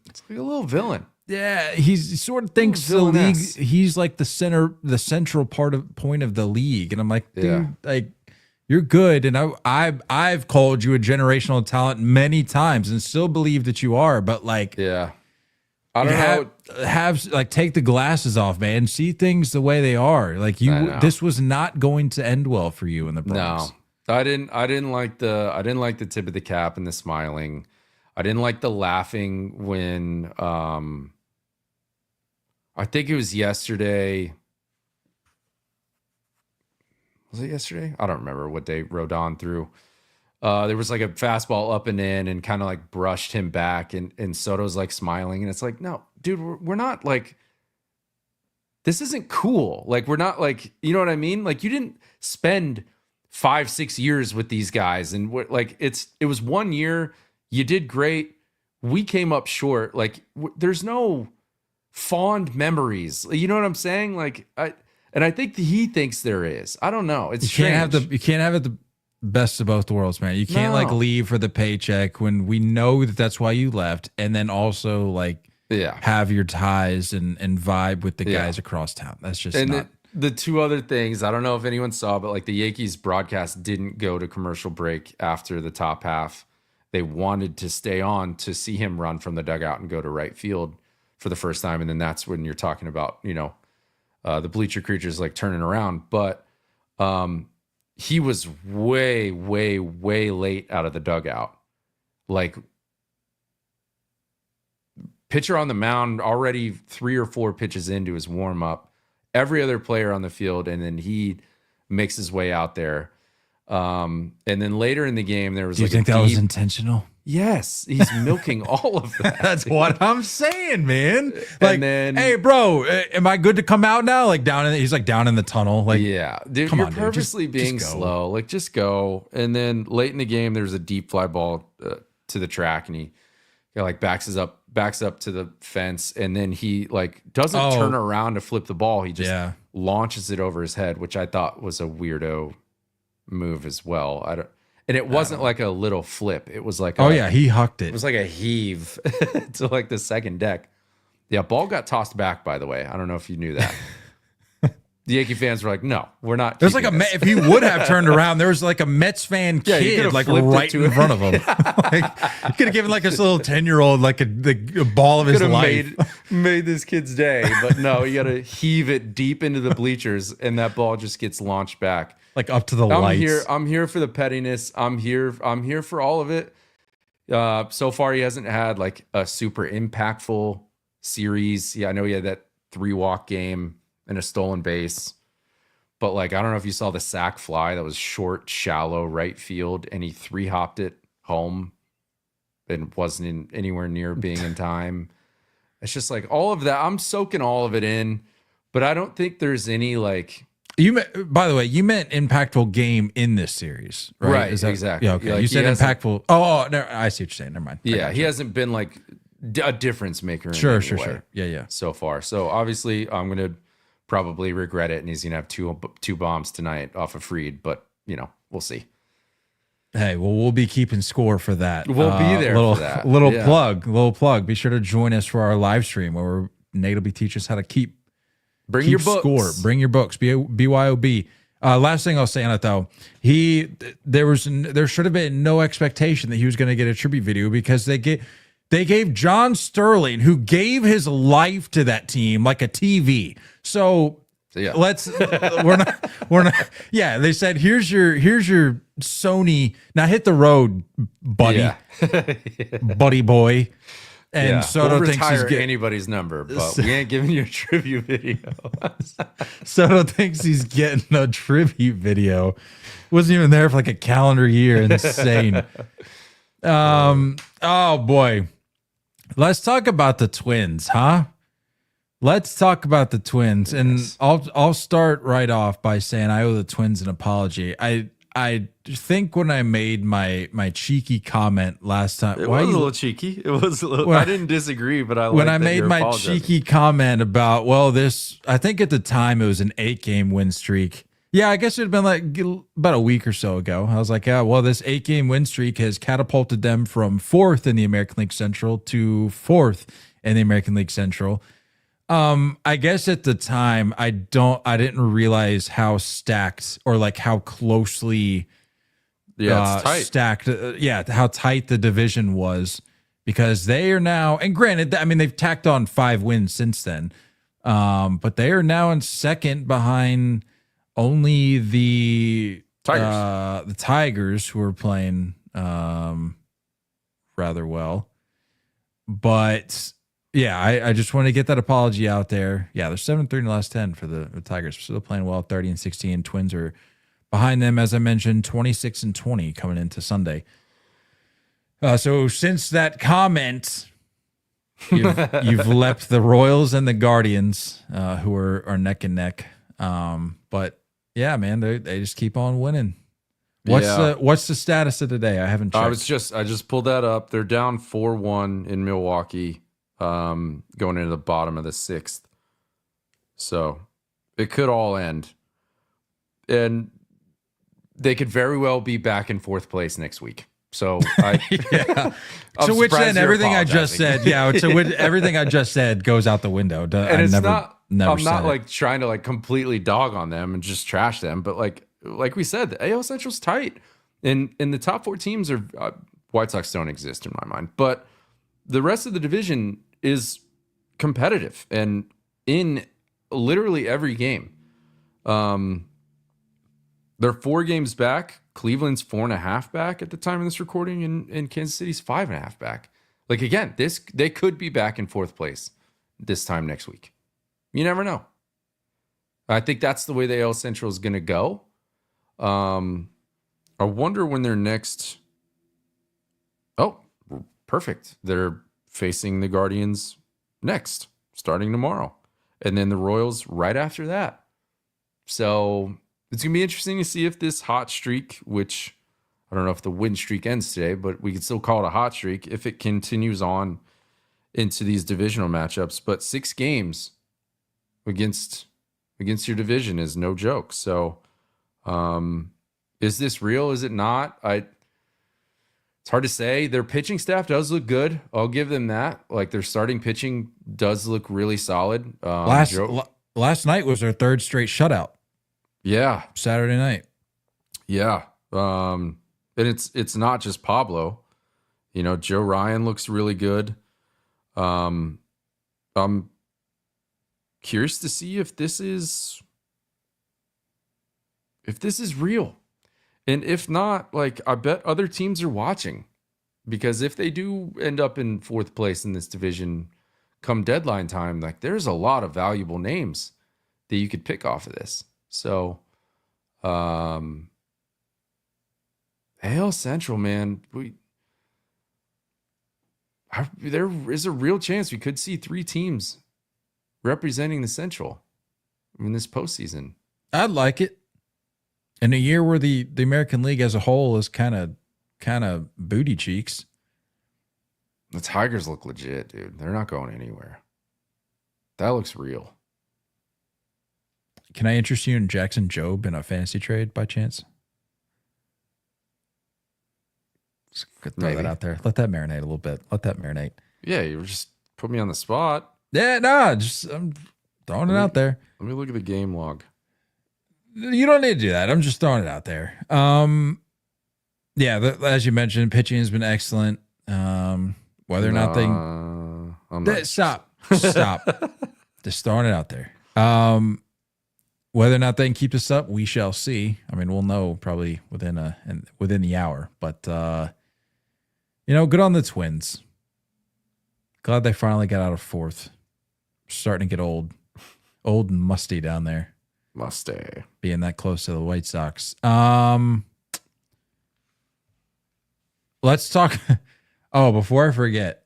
it's like a little villain. Yeah, he sort of thinks the league, he's like the central point of the league, and I'm like, dude, like you're good, and I've called you a generational talent many times, and still believe that you are, but like, I don't know. Have like take the glasses off, man. See things the way they are. Like this was not going to end well for you in the Bronx. No, I didn't like the tip of the cap and the smiling. I didn't like the laughing when I think it was yesterday. Was it yesterday? I don't remember what day Rodon threw. There was like a fastball up and in and kind of like brushed him back, and Soto's like smiling, and it's like, no, dude, we're not like, this isn't cool. Like, we're not like, you know what I mean? Like, you didn't spend 5-6 years with these guys, and like it was 1 year. You did great. We came up short. Like, there's no fond memories. You know what I'm saying? Like, I think he thinks there is. I don't know. It's you can't have it the best of both worlds, man. You can't like leave for the paycheck when we know that's why you left, and then also like have your ties and vibe with the guys across town. That's just not. The two other things, I don't know if anyone saw, but like the Yankees broadcast didn't go to commercial break after the top half. They wanted to stay on to see him run from the dugout and go to right field for the first time. And then that's when you're talking about, the bleacher creatures like turning around. But he was way, way, way late out of the dugout. Like, pitcher on the mound already 3 or 4 pitches into his warm up. Every other player on the field, and then he makes his way out there. And then later in the game, there was Do you think that was intentional? Yes, he's milking all of that. That's what I'm saying, man. Like, and then, hey, bro, am I good to come out now? Like he's like down in the tunnel. Like, yeah, dude, you're purposely being slow. Like, just go. And then late in the game, there's a deep fly ball to the track, and he like backs up to the fence, and then he like doesn't turn around to flip the ball. He just launches it over his head, which I thought was a weirdo move as well. And it wasn't like a little flip. It was like he hucked it. It was like a heave to like the second deck. Yeah, ball got tossed back, by the way. I don't know if you knew that. The Yankee fans were like, no, we're not. There's like if he would have turned around, there was like a Mets fan kid like right in front of him. Like, he could have given like his little 10-year-old like the ball of his life. Made this kid's day, but no, you got to heave it deep into the bleachers, and that ball just gets launched back. Like up to the lights. I'm here for the pettiness. I'm here for all of it. So far, he hasn't had like a super impactful series. Yeah, I know he had that 3-walk game and a stolen base, but like, I don't know if you saw the sac fly that was short, shallow right field, and he 3-hopped it home and wasn't anywhere near being in time. It's just like all of that. I'm soaking all of it in, but I don't think there's any like. By the way, you meant impactful game in this series, right? Right, exactly. Yeah, okay. Like, you said impactful. Oh, no, I see what you're saying. Never mind. Yeah, he hasn't been like a difference maker. Sure. Yeah. So far, so obviously, I'm gonna probably regret it, and he's gonna have two bombs tonight off of Fried. But we'll see. Hey, well, we'll be keeping score for that. We'll be there for that. Little plug. Be sure to join us for our live stream where Nate will be teaching us how to keep your books. Score. Bring your books. BYOB. Last thing I'll say on it though, there should have been no expectation that he was going to get a tribute video because they gave John Sterling, who gave his life to that team, like a TV. So yeah, we're not. Yeah, they said here's your Sony. Now hit the road, buddy, buddy boy. And Soto thinks he's getting anybody's number, but we ain't giving you a tribute video. Soto thinks he's getting a tribute video. Wasn't even there for like a calendar year. Insane. Oh boy. Let's talk about the Twins, huh? Let's talk about the Twins. And I'll start right off by saying I owe the Twins an apology. I think when I made my cheeky comment last time, it was a little cheeky. It was a little. Well, I didn't disagree, but when I made my cheeky comment about this, I think at the time it was an 8-game win streak. Yeah, I guess it had been like about a week or so ago. I was like, yeah, well, this 8-game win streak has catapulted them from 4th in the American League Central to 4th in the American League Central. I guess at the time I didn't realize how stacked or like how closely it's tight. Stacked. How tight the division was because they are now, and granted, I mean, they've tacked on 5 wins since then. But they are now in second behind only the Tigers who are playing, rather well, but yeah, I just want to get that apology out there. Yeah, they're 7-3 in the last 10 for the Tigers. Still playing well, 30-16. Twins are behind them, as I mentioned, 26-20 coming into Sunday. So since that comment, you've left the Royals and the Guardians, who are neck and neck. But yeah, man, they just keep on winning. What's the status of today? I haven't checked. I just pulled that up. They're down 4-1 in Milwaukee. Going into the bottom of the 6th. So it could all end. And they could very well be back in 4th place next week. So So which then everything I just said, everything I just said goes out the window. And I'm not like trying to like completely dog on them and just trash them, but like we said, the AL Central's tight. And the top 4 teams are White Sox don't exist in my mind, but the rest of the division is competitive and in literally every game. They're 4 games back. Cleveland's 4.5 back at the time of this recording, and Kansas City's 5.5 back. Like again, they could be back in 4th place this time next week. You never know. I think that's the way the AL Central is going to go. I wonder when their next. Oh, perfect. They're facing the Guardians next, starting tomorrow. And then the Royals right after that. So it's going to be interesting to see if this hot streak, which I don't know if the win streak ends today, but we can still call it a hot streak, if it continues on into these divisional matchups. But 6 games against your division is no joke. So is this real? Is it not? It's It's hard to say. Their pitching staff does look good. I'll give them that. Like, their starting pitching does look really solid. Last night was their third straight shutout. Yeah. Saturday night. Yeah. And it's not just Pablo. You know, Joe Ryan looks really good. I'm curious to see if this is real. And if not, like, I bet other teams are watching, because if they do end up in fourth place in this division come deadline time, like, there's a lot of valuable names that you could pick off of this. So, AL Central, man, there is a real chance we could see 3 teams representing the Central in this postseason. I'd like it. In a year where the American League as a whole is kind of booty cheeks. The Tigers look legit, dude. They're not going anywhere. That looks real. Can I interest you in Jackson Jobe in a fantasy trade by chance? Throw that out there. Let that marinate a little bit. Let that marinate. Yeah, you just put me on the spot. Yeah, no, I'm throwing it out there. Let me look at the game log. You don't need to do that. I'm just throwing it out there. Yeah, as you mentioned, pitching has been excellent. Whether or not stop, just throwing it out there. Whether or not they can keep this up, we shall see. I mean, we'll know probably within the hour. But good on the Twins. Glad they finally got out of fourth. Starting to get old and musty down there. Musty. Being that close to the White Sox. Let's talk. Oh, before I forget,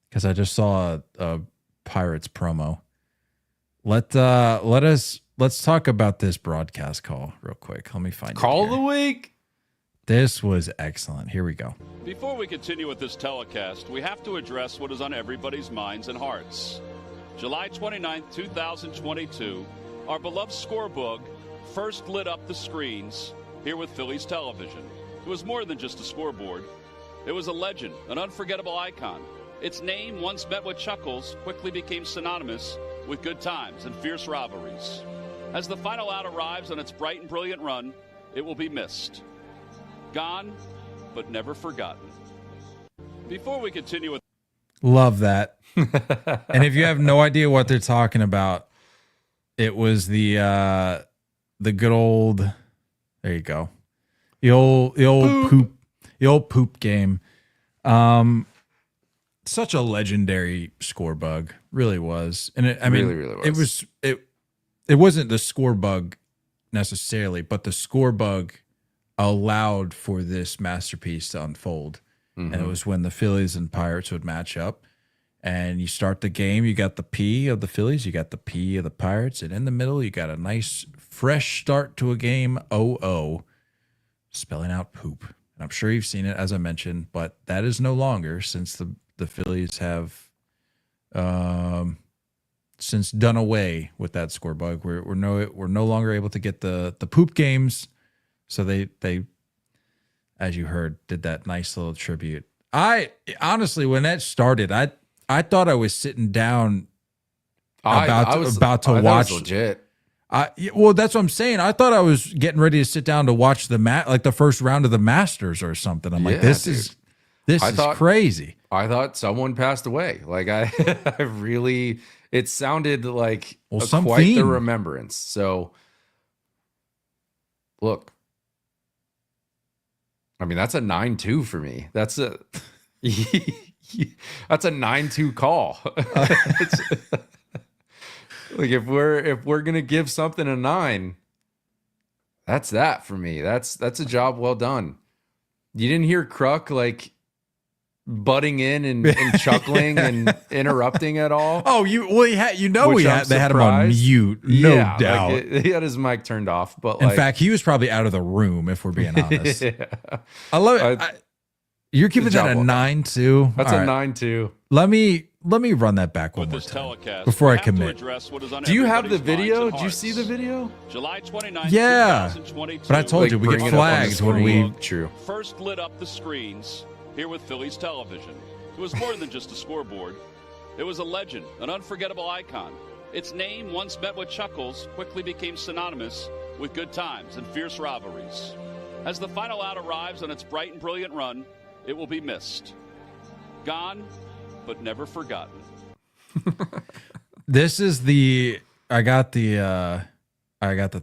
because I just saw a Pirates promo. Let's talk about this broadcast call real quick. Let me find Call it of the week. This was excellent. Here we go. Before we continue with this telecast, we have to address what is on everybody's minds and hearts. July 29th, 2022, our beloved scorebook first lit up the screens here with Phillies television. It was more than just a scoreboard. It was a legend, an unforgettable icon. Its name, once met with chuckles, quickly became synonymous with good times and fierce rivalries. As the final out arrives on its bright and brilliant run, it will be missed. Gone, but never forgotten. Before we continue with... Love that. And if you have no idea what they're talking about, it was the good old, there you go. The old poop game. Such a legendary score bug, really was. And it really was. It wasn't the score bug necessarily, but the score bug allowed for this masterpiece to unfold. Mm-hmm. And it was when the Phillies and Pirates would match up. And you start the game, you got the P of the Phillies, you got the P of the Pirates, and in the middle, you got a nice, fresh start to a game, 0-0, spelling out poop. And I'm sure you've seen it, as I mentioned, but that is no longer, since the Phillies have since done away with that score bug. We're no longer able to get the poop games, so they, as you heard, did that nice little tribute. I honestly, when that started, I thought I was sitting down about to watch. Legit. Well, that's what I'm saying. I thought I was getting ready to sit down to watch the first round of the Masters or something. I'm like, this is crazy. I thought someone passed away. Like I really, it sounded like quite the remembrance. So, look, I mean, that's a 9-2 for me. That's a 9-2 call. Like if we're gonna give something a 9, that's that for me. That's a job well done. You didn't hear Kruk like butting in and chuckling and interrupting at all. Oh, they had him on mute, no doubt. Like he had his mic turned off, but in fact, he was probably out of the room, if we're being honest. Yeah. I love it. You're giving that a 9-2. That's a 9-2. Let me run that back one more time before I commit. Do you have the video? Did you see the video? July 29th, yeah. But I told you we get flagged when we first lit up the screens here with Phillies television. It was more than just a scoreboard. It was a legend, an unforgettable icon. Its name, once met with chuckles, quickly became synonymous with good times and fierce rivalries. As the final out arrives on its bright and brilliant run, it will be missed. Gone, but never forgotten. This is the I got the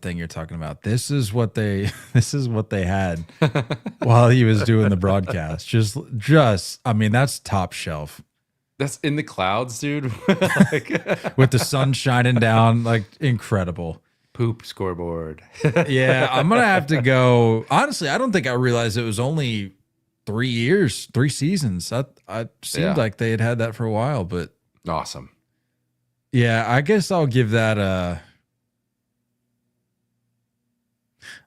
thing you're talking about. This is what they had while he was doing the broadcast. Just I mean, that's top shelf. That's in the clouds, dude. With the sun shining down, like incredible. Poop scoreboard. Yeah, I'm gonna have to go. Honestly, I don't think I realized it was only 3 years, 3 seasons. I seemed like they had that for a while, but awesome. Yeah, I guess I'll give that a.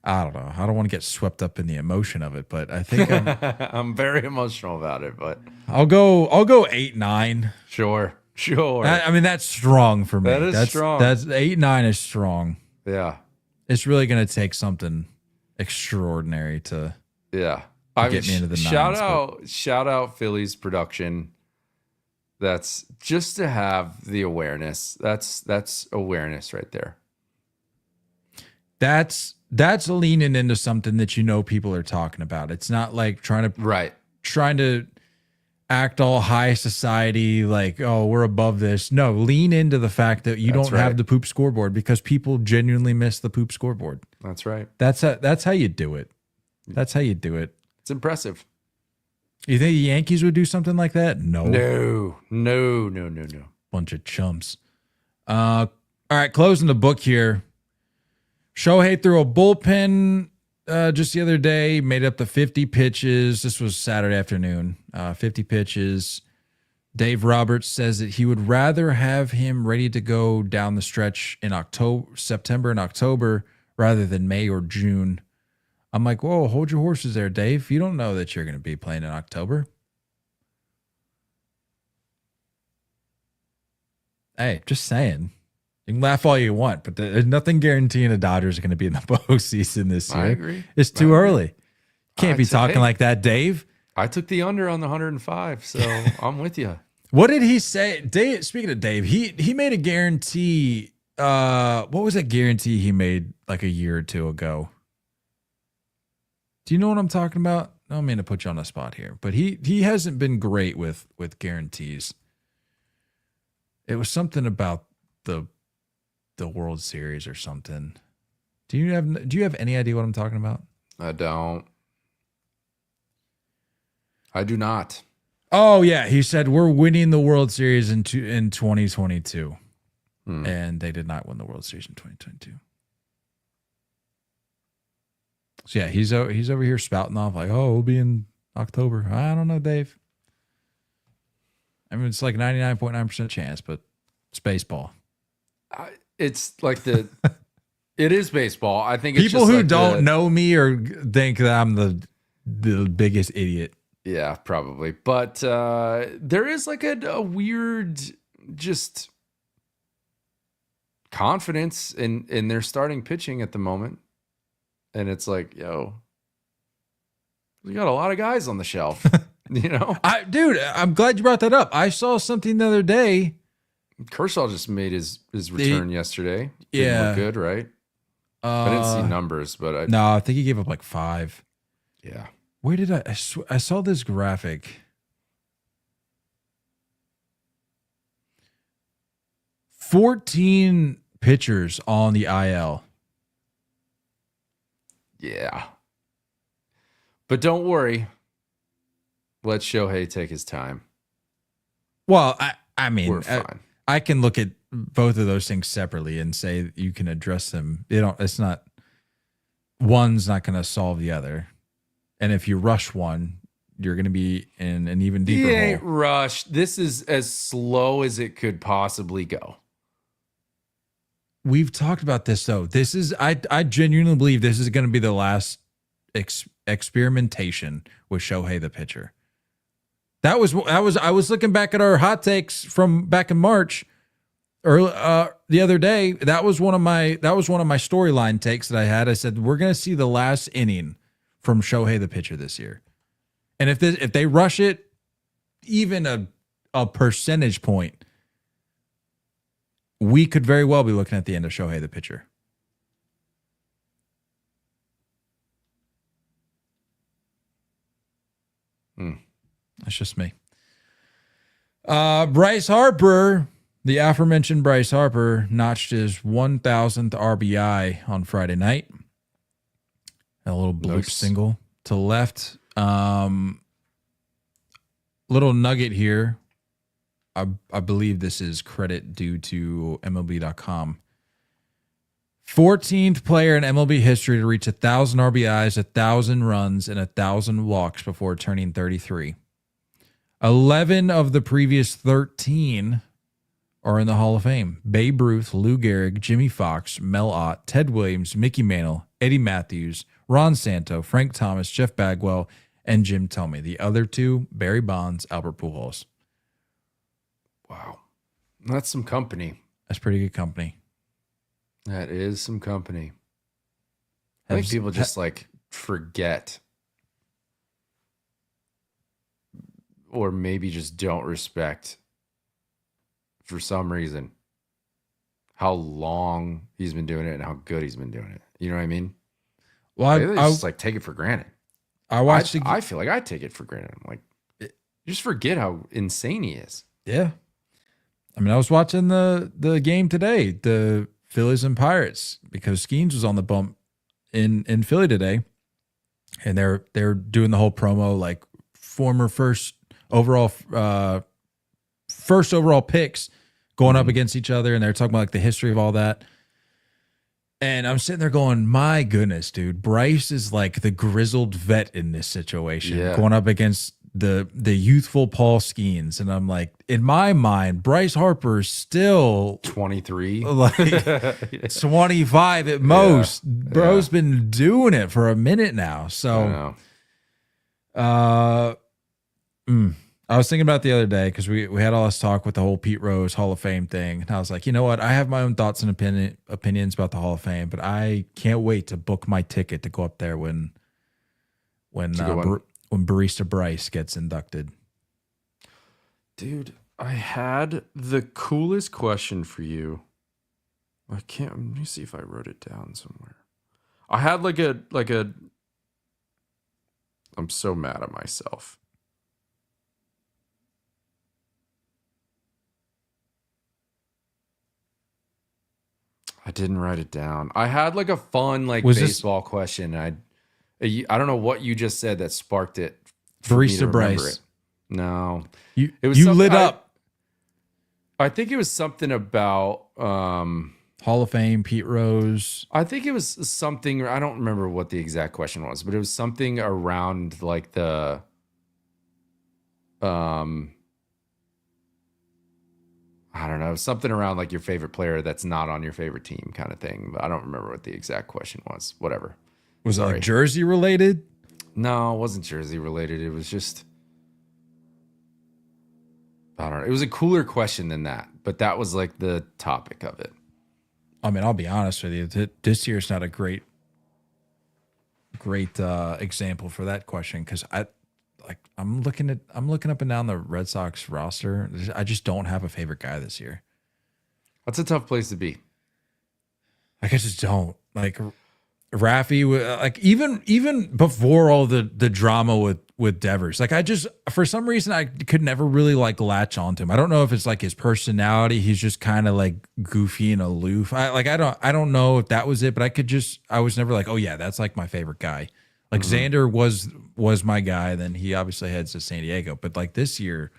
I don't know. I don't want to get swept up in the emotion of it, but I think I'm very emotional about it. But I'll go 8-9. Sure. I mean, that's strong for me. That's strong. That's 8-9 is strong. Yeah, it's really going to take something extraordinary to get me into the nines. Shout out Phillies production. That's just to have the awareness. That's awareness right there. That's leaning into something that people are talking about. It's not like trying to act all high society, like, oh, we're above this. No, lean into the fact that you don't have the poop scoreboard, because people genuinely miss the poop scoreboard. That's right. That's how you do it. That's how you do it. It's impressive. You think the Yankees would do something like that? No. Bunch of chumps. All right, closing the book here. Shohei threw a bullpen just the other day, made up to 50 pitches. This was Saturday afternoon. 50 pitches. Dave Roberts says that he would rather have him ready to go down the stretch in September and October rather than May or June. I'm like, whoa, hold your horses there, Dave. You don't know that you're going to be playing in October. Hey, just saying. You can laugh all you want, but there's nothing guaranteeing the Dodgers are going to be in the postseason this year. I agree. It's too early. Can't be talking like that, Dave. I took the under on the 105, so I'm with you. What did he say? Dave, speaking of Dave, he made a guarantee. What was that guarantee he made like a year or two ago? Do you know what I'm talking about? I don't mean to put you on the spot here, but he hasn't been great with guarantees. It was something about the World Series or something. Do you have any idea what I'm talking about? I don't. I do not. Oh yeah, he said we're winning the World Series in 2022, and they did not win the World Series in 2022. So yeah, he's over here spouting off like, oh, we'll be in October. I don't know, Dave. I mean, it's like 99.9% chance, but it's baseball. It's like it is baseball. I think it's people just who like don't know me or think that I'm the biggest idiot. Yeah, probably. But there is like a weird just confidence in their starting pitching at the moment. And it's like, yo, we got a lot of guys on the shelf, Dude, I'm glad you brought that up. I saw something the other day. Kershaw just made his return yesterday. Yeah. Look good, right? I didn't see numbers, but No, I think he gave up like 5. Yeah. Where did I saw this graphic. 14 pitchers on the IL. Yeah. But don't worry. Let Shohei take his time. Well, I mean, we're fine. I can look at both of those things separately and say you can address them. It's not, one's not going to solve the other. And if you rush one, you're going to be in an even deeper hole. He ain't rushed. This is as slow as it could possibly go. We've talked about this though. This is, I genuinely believe this is going to be the last experimentation with Shohei the pitcher. I was looking back at our hot takes from back in March, or the other day. That was one of my storyline takes that I had. I said we're going to see the last inning from Shohei the pitcher this year, And if they rush it even a percentage point, we could very well be looking at the end of Shohei the pitcher. That's just me. Bryce Harper, the aforementioned Bryce Harper, notched his 1,000th RBI on Friday night. A little bloop single to left. Little nugget here. I believe this is credit due to MLB.com. 14th player in MLB history to reach 1,000 RBIs, 1,000 runs, and 1,000 walks before turning 33. 11 of the previous 13 are in the Hall of Fame. Babe Ruth, Lou Gehrig, Jimmy Fox, Mel Ott, Ted Williams, Mickey Mantle, Eddie Matthews, Ron Santo, Frank Thomas, Jeff Bagwell, and Jim Thome. The other two, Barry Bonds, Albert Pujols. Wow. That's some company. That's pretty good company. That is some company. I think people just like forget, or maybe just don't respect, for some reason, how long he's been doing it and how good he's been doing it. You know what I mean? Well, I just like take it for granted. I feel like I take it for granted. I'm like, you just forget how insane he is. Yeah. I mean, I was watching the game today, the Phillies and Pirates, because Skeens was on the bump in Philly today, and they're doing the whole promo, like former first overall picks going up against each other, and they're talking about like the history of all that. And I'm sitting there going, my goodness, dude, Bryce is like the grizzled vet in this situation, going up against the youthful Paul Skeens. And I'm like, in my mind, Bryce Harper is still 23, like 25 at most. Bro's been doing it for a minute now. So, I was thinking about it the other day because we had all this talk with the whole Pete Rose Hall of Fame thing. And I was like, you know what? I have my own thoughts and opinions about the Hall of Fame, but I can't wait to book my ticket to go up there when Barista Bryce gets inducted. Dude, I had the coolest question for you. Let me see if I wrote it down somewhere. I had like a I'm so mad at myself. I didn't write it down. I had like a fun baseball question. I don't know what you just said that sparked it. Barista Bryce. No, you lit up. I think it was something about Hall of Fame, Pete Rose. I think it was something. I don't remember what the exact question was, but it was something around like the I don't know, something around like your favorite player that's not on your favorite team kind of thing. But I don't remember what the exact question was. Whatever. Was it like jersey related? No, it wasn't jersey related. It was just, I don't know. It was a cooler question than that, but that was like the topic of it. I mean, I'll be honest with you. This year's not a great example for that question because I'm looking up and down the Red Sox roster. I just don't have a favorite guy this year. That's a tough place to be. I just don't like Raffy. Like even before all the drama with Devers, like I just for some reason I could never really like latch onto him. I don't know if it's like his personality. He's just kind of like goofy and aloof. I don't know if that was it, but I was never like, oh yeah, that's like my favorite guy. Like Xander was my guy. Then he obviously heads to San Diego. But like this year,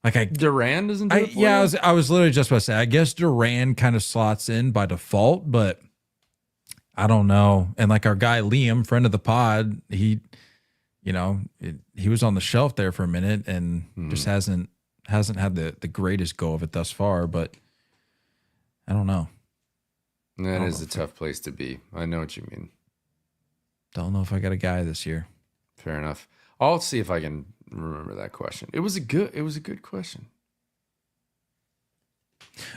like Duran doesn't. I was literally just about to say. I guess Duran kind of slots in by default, but I don't know. And like our guy Liam, friend of the pod, he was on the shelf there for a minute and just hasn't had the greatest go of it thus far. But I don't know. That is a tough place to be. I know what you mean. Don't know if I got a guy this year. Fair enough. I'll see if I can remember that question. It was a good question.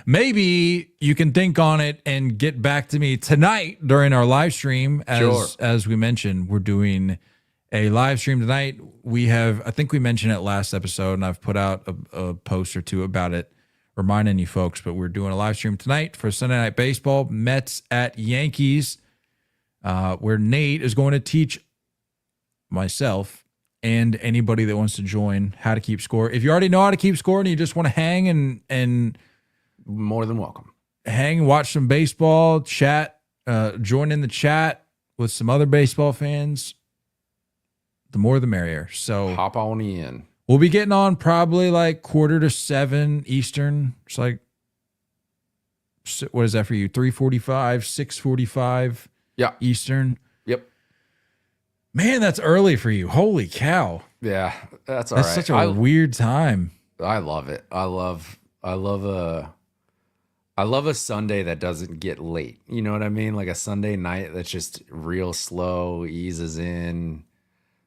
Maybe you can think on it and get back to me tonight during our live stream. As we mentioned, we're doing a live stream tonight. We have, I think we mentioned it last episode, and I've put out a post or two about it, reminding you folks, but we're doing a live stream tonight for Sunday Night Baseball, Mets at Yankees, where Nate is going to teach myself and anybody that wants to join how to keep score. If you already know how to keep score and you just want to hang and more than welcome. Hang, watch some baseball, chat, join in the chat with some other baseball fans, the more the merrier. So hop on in. We'll be getting on probably like 6:45 Eastern. It's like, what is that for you? 3:45, 6:45 Eastern. Yep. Man, that's early for you. Holy cow. Yeah, that's all right. That's such a weird time. I love it. I love a Sunday that doesn't get late. You know what I mean? Like a Sunday night that's just real slow, eases in.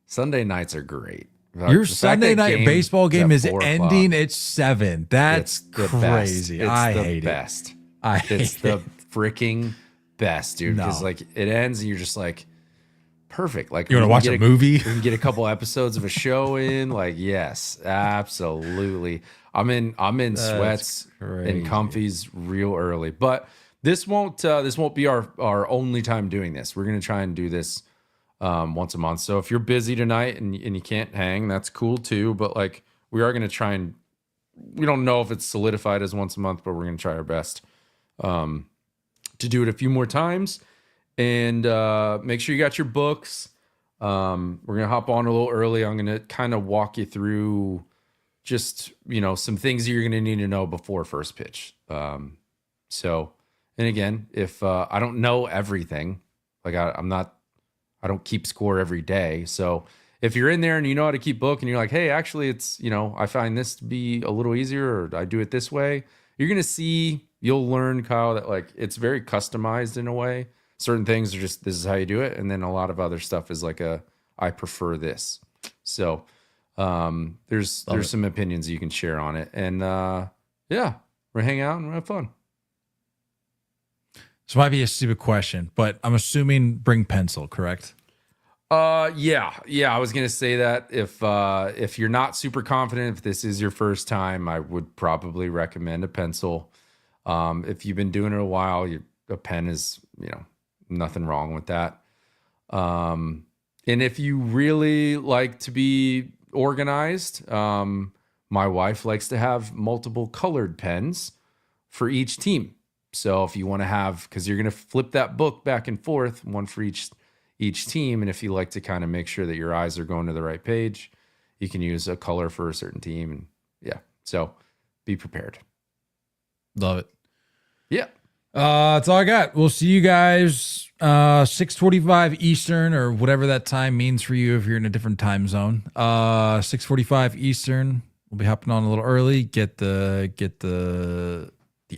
Sunday nights are great. Your Sunday night baseball game is ending at 7. That's crazy. I hate it. It's the freaking best, dude. Because like it ends and you're just like, perfect. Like you want to watch a movie? We can get a couple episodes of a show in. Like, yes, absolutely. I'm in sweats and comfies real early. But this won't be our only time doing this. We're gonna try and do this once a month. So if you're busy tonight and you can't hang, that's cool too. But like we are gonna try and we don't know if it's solidified as once a month, but we're gonna try our best to do it a few more times. And make sure you got your books. We're gonna hop on a little early. I'm gonna kind of walk you through just some things you're gonna need to know before first pitch. So, and again, if I don't know everything, like I don't keep score every day. So if you're in there and you know how to keep book, and you're like, hey, actually, it's I find this to be a little easier, or I do it this way. You'll learn, Kyle, that like it's very customized in a way. Certain things are just, this is how you do it. And then a lot of other stuff is like I prefer this. So there's some opinions you can share on it. And we're hang out and have fun. This might be a stupid question, but I'm assuming bring pencil, correct? Yeah. I was going to say that if you're not super confident, if this is your first time, I would probably recommend a pencil. If you've been doing it a while, a pen is, nothing wrong with that. And if you really like to be organized, my wife likes to have multiple colored pens for each team. So if you want to have, because you're going to flip that book back and forth, one for each team. And if you like to kind of make sure that your eyes are going to the right page, you can use a color for a certain team. And so be prepared. Love it. Yeah. That's all I got. We'll see you guys 6:45 Eastern, or whatever that time means for you if you're in a different time zone. 6:45 Eastern. We'll be hopping on a little early. Get the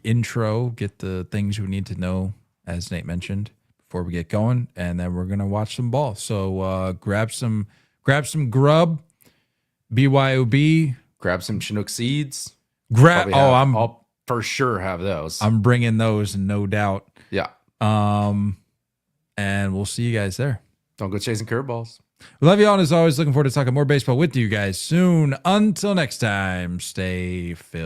intro. Get the things we need to know, as Nate mentioned, before we get going, and then we're gonna watch some ball. So grab some grub. BYOB. Grab some Chinook seeds. I'll for sure have those. I'm bringing those, no doubt. Yeah. And we'll see you guys there. Don't go chasing curveballs. We love you all, and as always, looking forward to talking more baseball with you guys soon. Until next time, stay filled.